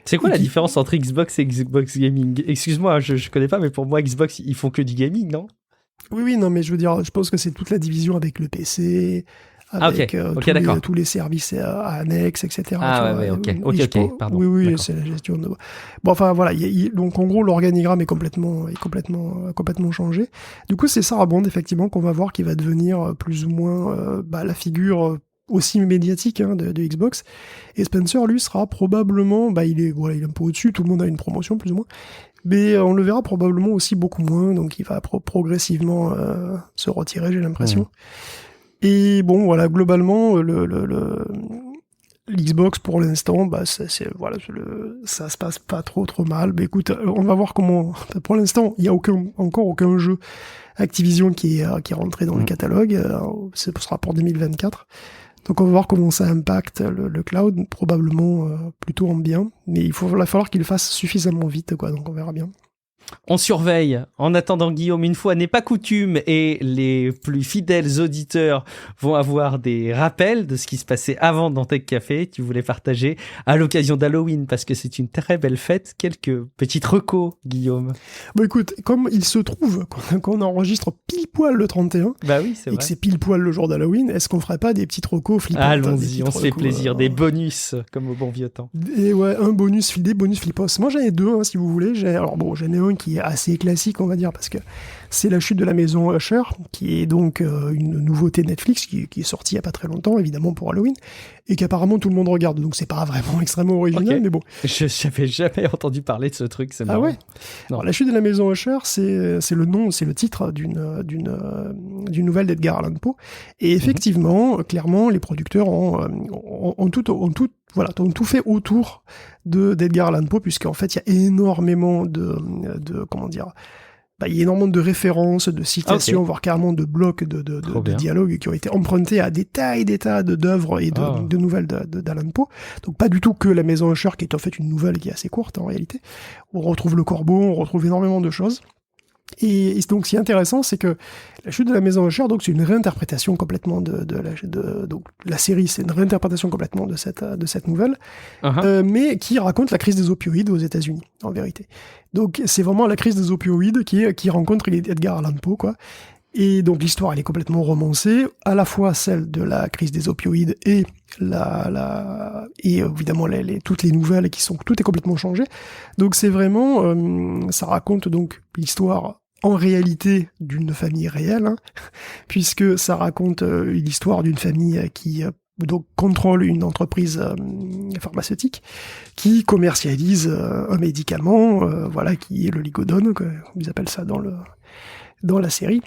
C'est quoi la différence entre Xbox et Xbox Gaming ? Excuse-moi, je connais pas, mais pour moi Xbox ils font que du gaming, non ? Oui, non, mais je veux dire, je pense que c'est toute la division avec le PC, avec tous les services annexes, etc. Ok, pardon. Oui, d'accord. c'est la gestion de... Bon, enfin, voilà, donc en gros, l'organigramme est complètement changé. Du coup, c'est Sarah Bond, effectivement, qu'on va voir qui va devenir plus ou moins la figure aussi médiatique de Xbox. Et Spencer, lui, sera probablement... il est un peu au-dessus, tout le monde a une promotion, plus ou moins. Mais on le verra probablement aussi beaucoup moins, donc il va progressivement se retirer, j'ai l'impression. Et bon, voilà, globalement, l'Xbox pour l'instant, ça se passe pas trop mal. Mais écoute, on va voir comment. Pour l'instant, il y a encore aucun jeu Activision qui est rentré dans le catalogue. Ce sera pour 2024. Donc on va voir comment ça impacte le cloud, probablement plutôt en bien, mais il va falloir qu'il le fasse suffisamment vite, quoi. Donc on verra bien. On surveille. En attendant, Guillaume, une fois n'est pas coutume et les plus fidèles auditeurs vont avoir des rappels de ce qui se passait avant dans Tech Café. Tu voulais partager à l'occasion d'Halloween parce que c'est une très belle fête. Quelques petites recos, Guillaume. Bon, écoute, comme il se trouve qu'on enregistre pile poil le 31 oui, c'est et vrai. que c'est pile poil le jour d'Halloween, est-ce qu'on ferait pas des petites recos flippantes? Allons-y, on se fait plaisir. Des bonus, comme au bon vieux temps. Et ouais, des bonus flippos. Moi, j'en ai deux, si vous voulez. J'en ai un qui est assez classique, on va dire, parce que c'est la chute de la maison Usher, qui est donc une nouveauté Netflix qui est sortie il n'y a pas très longtemps, évidemment pour Halloween, et qu'apparemment tout le monde regarde, donc c'est pas vraiment extrêmement original, mais bon. Je n'avais jamais entendu parler de ce truc, c'est marrant. Ah ouais. Alors, la chute de la maison Usher, c'est le titre d'une nouvelle d'Edgar Allan Poe, et effectivement, clairement, les producteurs ont tout fait autour d'Edgar Allan Poe, puisqu'en fait, il y a énormément il y a énormément de références, de citations, voire carrément de blocs de dialogues qui ont été empruntés à des tas d'œuvres et de nouvelles d'Allan Poe. Donc pas du tout que La Maison Usher, qui est en fait une nouvelle qui est assez courte en réalité. On retrouve le corbeau, on retrouve énormément de choses. Et donc, ce qui est intéressant, c'est que La Chute de la Maison Usher, donc c'est une réinterprétation complètement donc la série, c'est une réinterprétation complètement de cette nouvelle, mais qui raconte la crise des opioïdes aux États-Unis, en vérité. Donc, c'est vraiment la crise des opioïdes qui rencontre Edgar Allan Poe, quoi. Et donc l'histoire, elle est complètement romancée, à la fois celle de la crise des opioïdes et évidemment toutes les nouvelles tout est complètement changé. Donc c'est vraiment, ça raconte donc l'histoire en réalité d'une famille réelle, puisque ça raconte l'histoire d'une famille qui donc contrôle une entreprise pharmaceutique qui commercialise un médicament, qui est le Ligodone, comme ils appellent ça dans la série,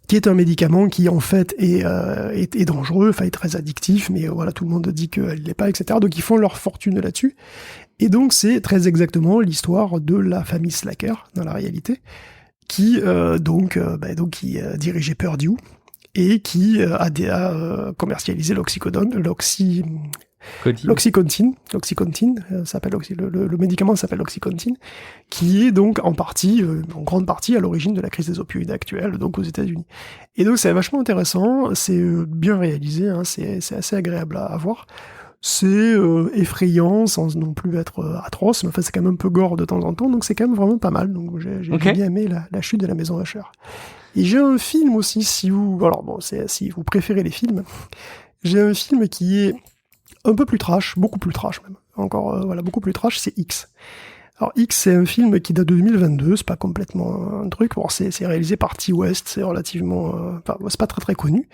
qui est un médicament qui en fait est dangereux, est très addictif, mais tout le monde dit qu'il l'est pas, etc. Donc ils font leur fortune là-dessus. Et donc c'est très exactement l'histoire de la famille Slacker dans la réalité, qui dirigeait Purdue et qui a commercialisé l'Oxycontin, le médicament s'appelle l'Oxycontin, qui est donc en grande partie à l'origine de la crise des opioïdes actuelle, donc aux États-Unis. Et donc c'est vachement intéressant, c'est bien réalisé, c'est assez agréable à voir. C'est effrayant sans non plus être atroce, mais enfin c'est quand même un peu gore de temps en temps, donc c'est quand même vraiment pas mal. Donc j'ai bien aimé la chute de la maison Usher. Et j'ai un film aussi, si vous préférez les films, j'ai un film qui est un peu plus trash, beaucoup plus trash même. Encore, beaucoup plus trash, c'est X. Alors X, c'est un film qui date de 2022, c'est pas complètement un truc. Bon, c'est réalisé par T. West, c'est relativement, c'est pas très très connu.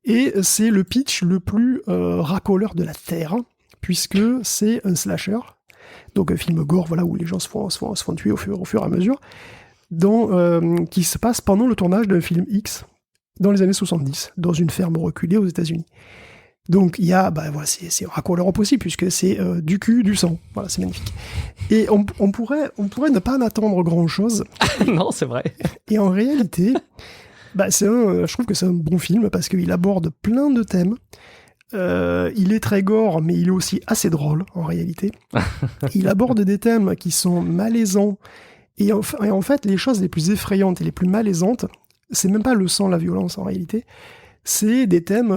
Et c'est le pitch le plus racoleur de la Terre, puisque c'est un slasher, donc un film gore, voilà, où les gens se font tuer au fur et à mesure, qui se passe pendant le tournage d'un film X dans les années 70, dans une ferme reculée aux États-Unis. Donc il y a, c'est raccord possible, puisque c'est du cul, du sang. Voilà, c'est magnifique. Et on pourrait ne pas en attendre grand-chose. Non, c'est vrai. Et en réalité, je trouve que c'est un bon film, parce qu'il aborde plein de thèmes. Il est très gore, mais il est aussi assez drôle, en réalité. Il aborde des thèmes qui sont malaisants. Et en fait, les choses les plus effrayantes et les plus malaisantes, c'est même pas le sang, la violence, en réalité. C'est des thèmes,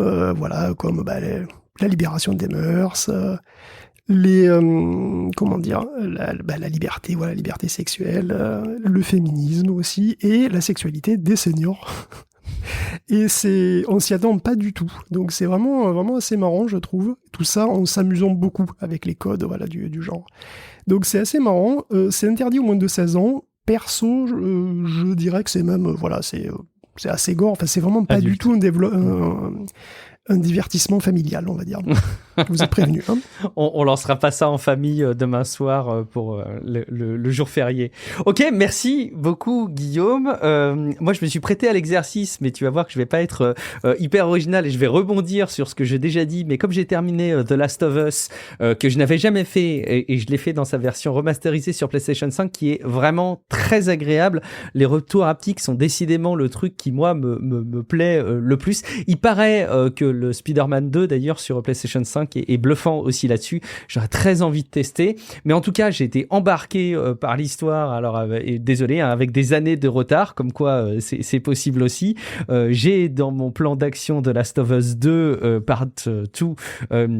comme la libération des mœurs, la liberté, la liberté sexuelle, le féminisme aussi, et la sexualité des seniors. Et on s'y attend pas du tout. Donc c'est vraiment assez marrant, je trouve. Tout ça en s'amusant beaucoup avec les codes, du genre. Donc c'est assez marrant. C'est interdit au moins de 16 ans. Perso, je dirais que c'est même, c'est assez gore. Enfin, c'est vraiment pas Adulte. Du tout un divertissement familial, on va dire. Vous êtes prévenus. Hein. On lancera pas ça en famille demain soir pour le jour férié. Ok, merci beaucoup Guillaume. Moi, je me suis prêté à l'exercice, mais tu vas voir que je vais pas être hyper original et je vais rebondir sur ce que j'ai déjà dit. Mais comme j'ai terminé The Last of Us, que je n'avais jamais fait et je l'ai fait dans sa version remasterisée sur PlayStation 5, qui est vraiment très agréable. Les retours haptiques sont décidément le truc qui moi me plaît le plus. Il paraît que le Spider-Man 2 d'ailleurs sur PlayStation 5 est bluffant aussi là-dessus. J'aurais très envie de tester, mais en tout cas j'ai été embarqué par l'histoire. Alors désolé, avec des années de retard, comme quoi c'est possible aussi. J'ai dans mon plan d'action de Last of Us 2 Part 2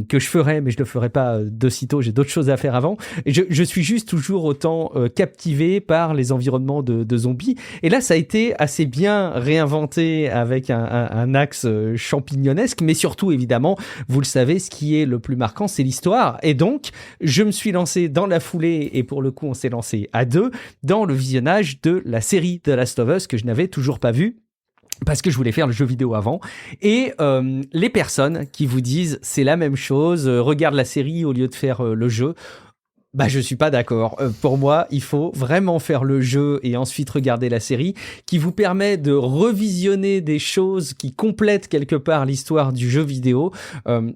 que je ferai, mais je le ferai pas de sitôt. J'ai d'autres choses à faire avant. Et je suis juste toujours autant captivé par les environnements de zombies. Et là ça a été assez bien réinventé avec un axe champignonesque, mais surtout évidemment, vous le savez, ce qui est le plus marquant, c'est l'histoire. Et donc, je me suis lancé dans la foulée, et pour le coup, on s'est lancé à deux, dans le visionnage de la série The Last of Us que je n'avais toujours pas vue. Parce que je voulais faire le jeu vidéo avant. Et les personnes qui vous disent c'est la même chose, regarde la série au lieu de faire le jeu, je suis pas d'accord. Pour moi, il faut vraiment faire le jeu et ensuite regarder la série, qui vous permet de revisionner des choses qui complètent quelque part l'histoire du jeu vidéo.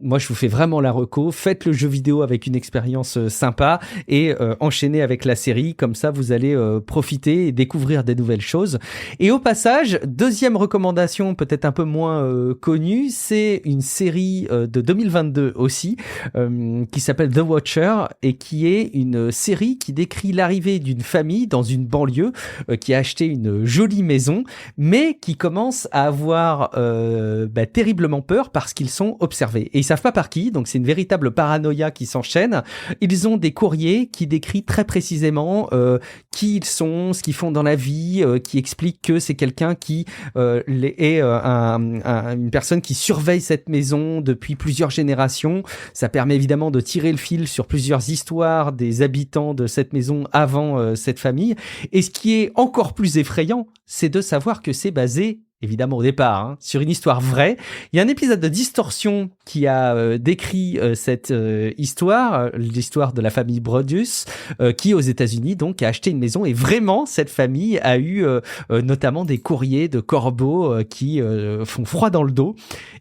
Moi, je vous fais vraiment la reco. Faites le jeu vidéo avec une expérience sympa et enchaînez avec la série. Comme ça, vous allez profiter et découvrir des nouvelles choses. Et au passage, deuxième recommandation, peut-être un peu moins connue, c'est une série de 2022 aussi, qui s'appelle The Watcher et qui est une série qui décrit l'arrivée d'une famille dans une banlieue qui a acheté une jolie maison, mais qui commence à avoir terriblement peur parce qu'ils sont observés. Et ils savent pas par qui, donc c'est une véritable paranoïa qui s'enchaîne. Ils ont des courriers qui décrivent très précisément qui ils sont, ce qu'ils font dans la vie, qui expliquent que c'est quelqu'un qui est une personne qui surveille cette maison depuis plusieurs générations. Ça permet évidemment de tirer le fil sur plusieurs histoires des habitants de cette maison avant cette famille. Et ce qui est encore plus effrayant, c'est de savoir que c'est basé, évidemment au départ, sur une histoire vraie. Il y a un épisode de Distorsion qui a décrit cette histoire, l'histoire de la famille Brodius, qui aux États-Unis donc a acheté une maison, et vraiment cette famille a eu notamment des courriers de corbeaux qui font froid dans le dos.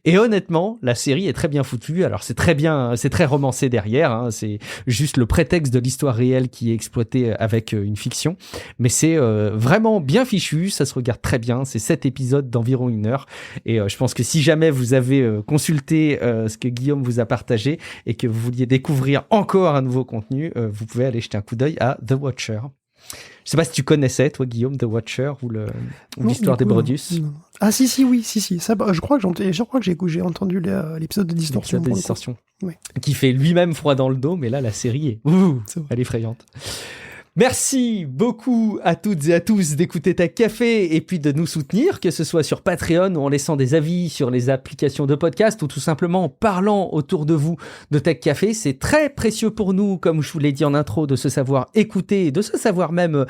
Et honnêtement, la série est très bien foutue. Alors c'est très romancé derrière, c'est juste le prétexte de l'histoire réelle qui est exploité avec une fiction, mais c'est vraiment bien fichu, ça se regarde très bien. C'est 7 épisodes d'environ 1 heure, et je pense que si jamais vous avez consulté ce que Guillaume vous a partagé et que vous vouliez découvrir encore un nouveau contenu, vous pouvez aller jeter un coup d'œil à The Watcher. Je sais pas si tu connaissais, toi, Guillaume, The Watcher ou l'histoire des Brodius. Ah si, oui. Ça, je crois que j'ai entendu l'épisode de Distorsion. L'épisode de Distorsion. Oui. Qui fait lui-même froid dans le dos, mais là, la série est effrayante. Merci beaucoup à toutes et à tous d'écouter Tech Café et puis de nous soutenir, que ce soit sur Patreon ou en laissant des avis sur les applications de podcast ou tout simplement en parlant autour de vous de Tech Café. C'est très précieux pour nous, comme je vous l'ai dit en intro, de se savoir écouter, de se savoir même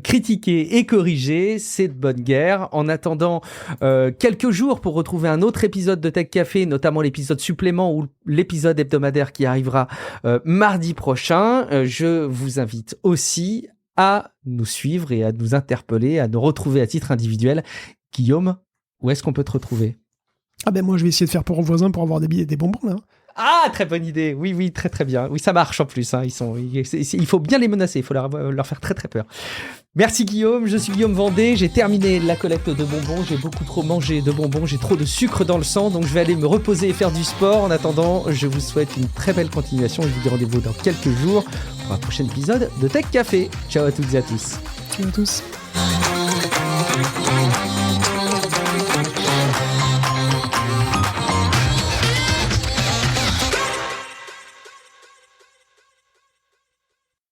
critiquer et corriger. C'est de bonne guerre. En attendant quelques jours pour retrouver un autre épisode de Tech Café, notamment l'épisode supplément ou l'épisode hebdomadaire qui arrivera mardi prochain, je vous invite aussi à nous suivre et à nous interpeller, à nous retrouver à titre individuel. Guillaume, où est-ce qu'on peut te retrouver ? Ah ben moi je vais essayer de faire pour voisin pour avoir des billets, des bonbons là. Ah, très bonne idée. Oui, très très bien. Oui, ça marche en plus. Hein. Il faut bien les menacer, il faut leur faire très très peur. Merci Guillaume, je suis Guillaume Vendée, j'ai terminé la collecte de bonbons, j'ai beaucoup trop mangé de bonbons, j'ai trop de sucre dans le sang, donc je vais aller me reposer et faire du sport. En attendant, je vous souhaite une très belle continuation et je vous dis rendez-vous dans quelques jours pour un prochain épisode de Tech Café. Ciao à toutes et à tous. Ciao à tous.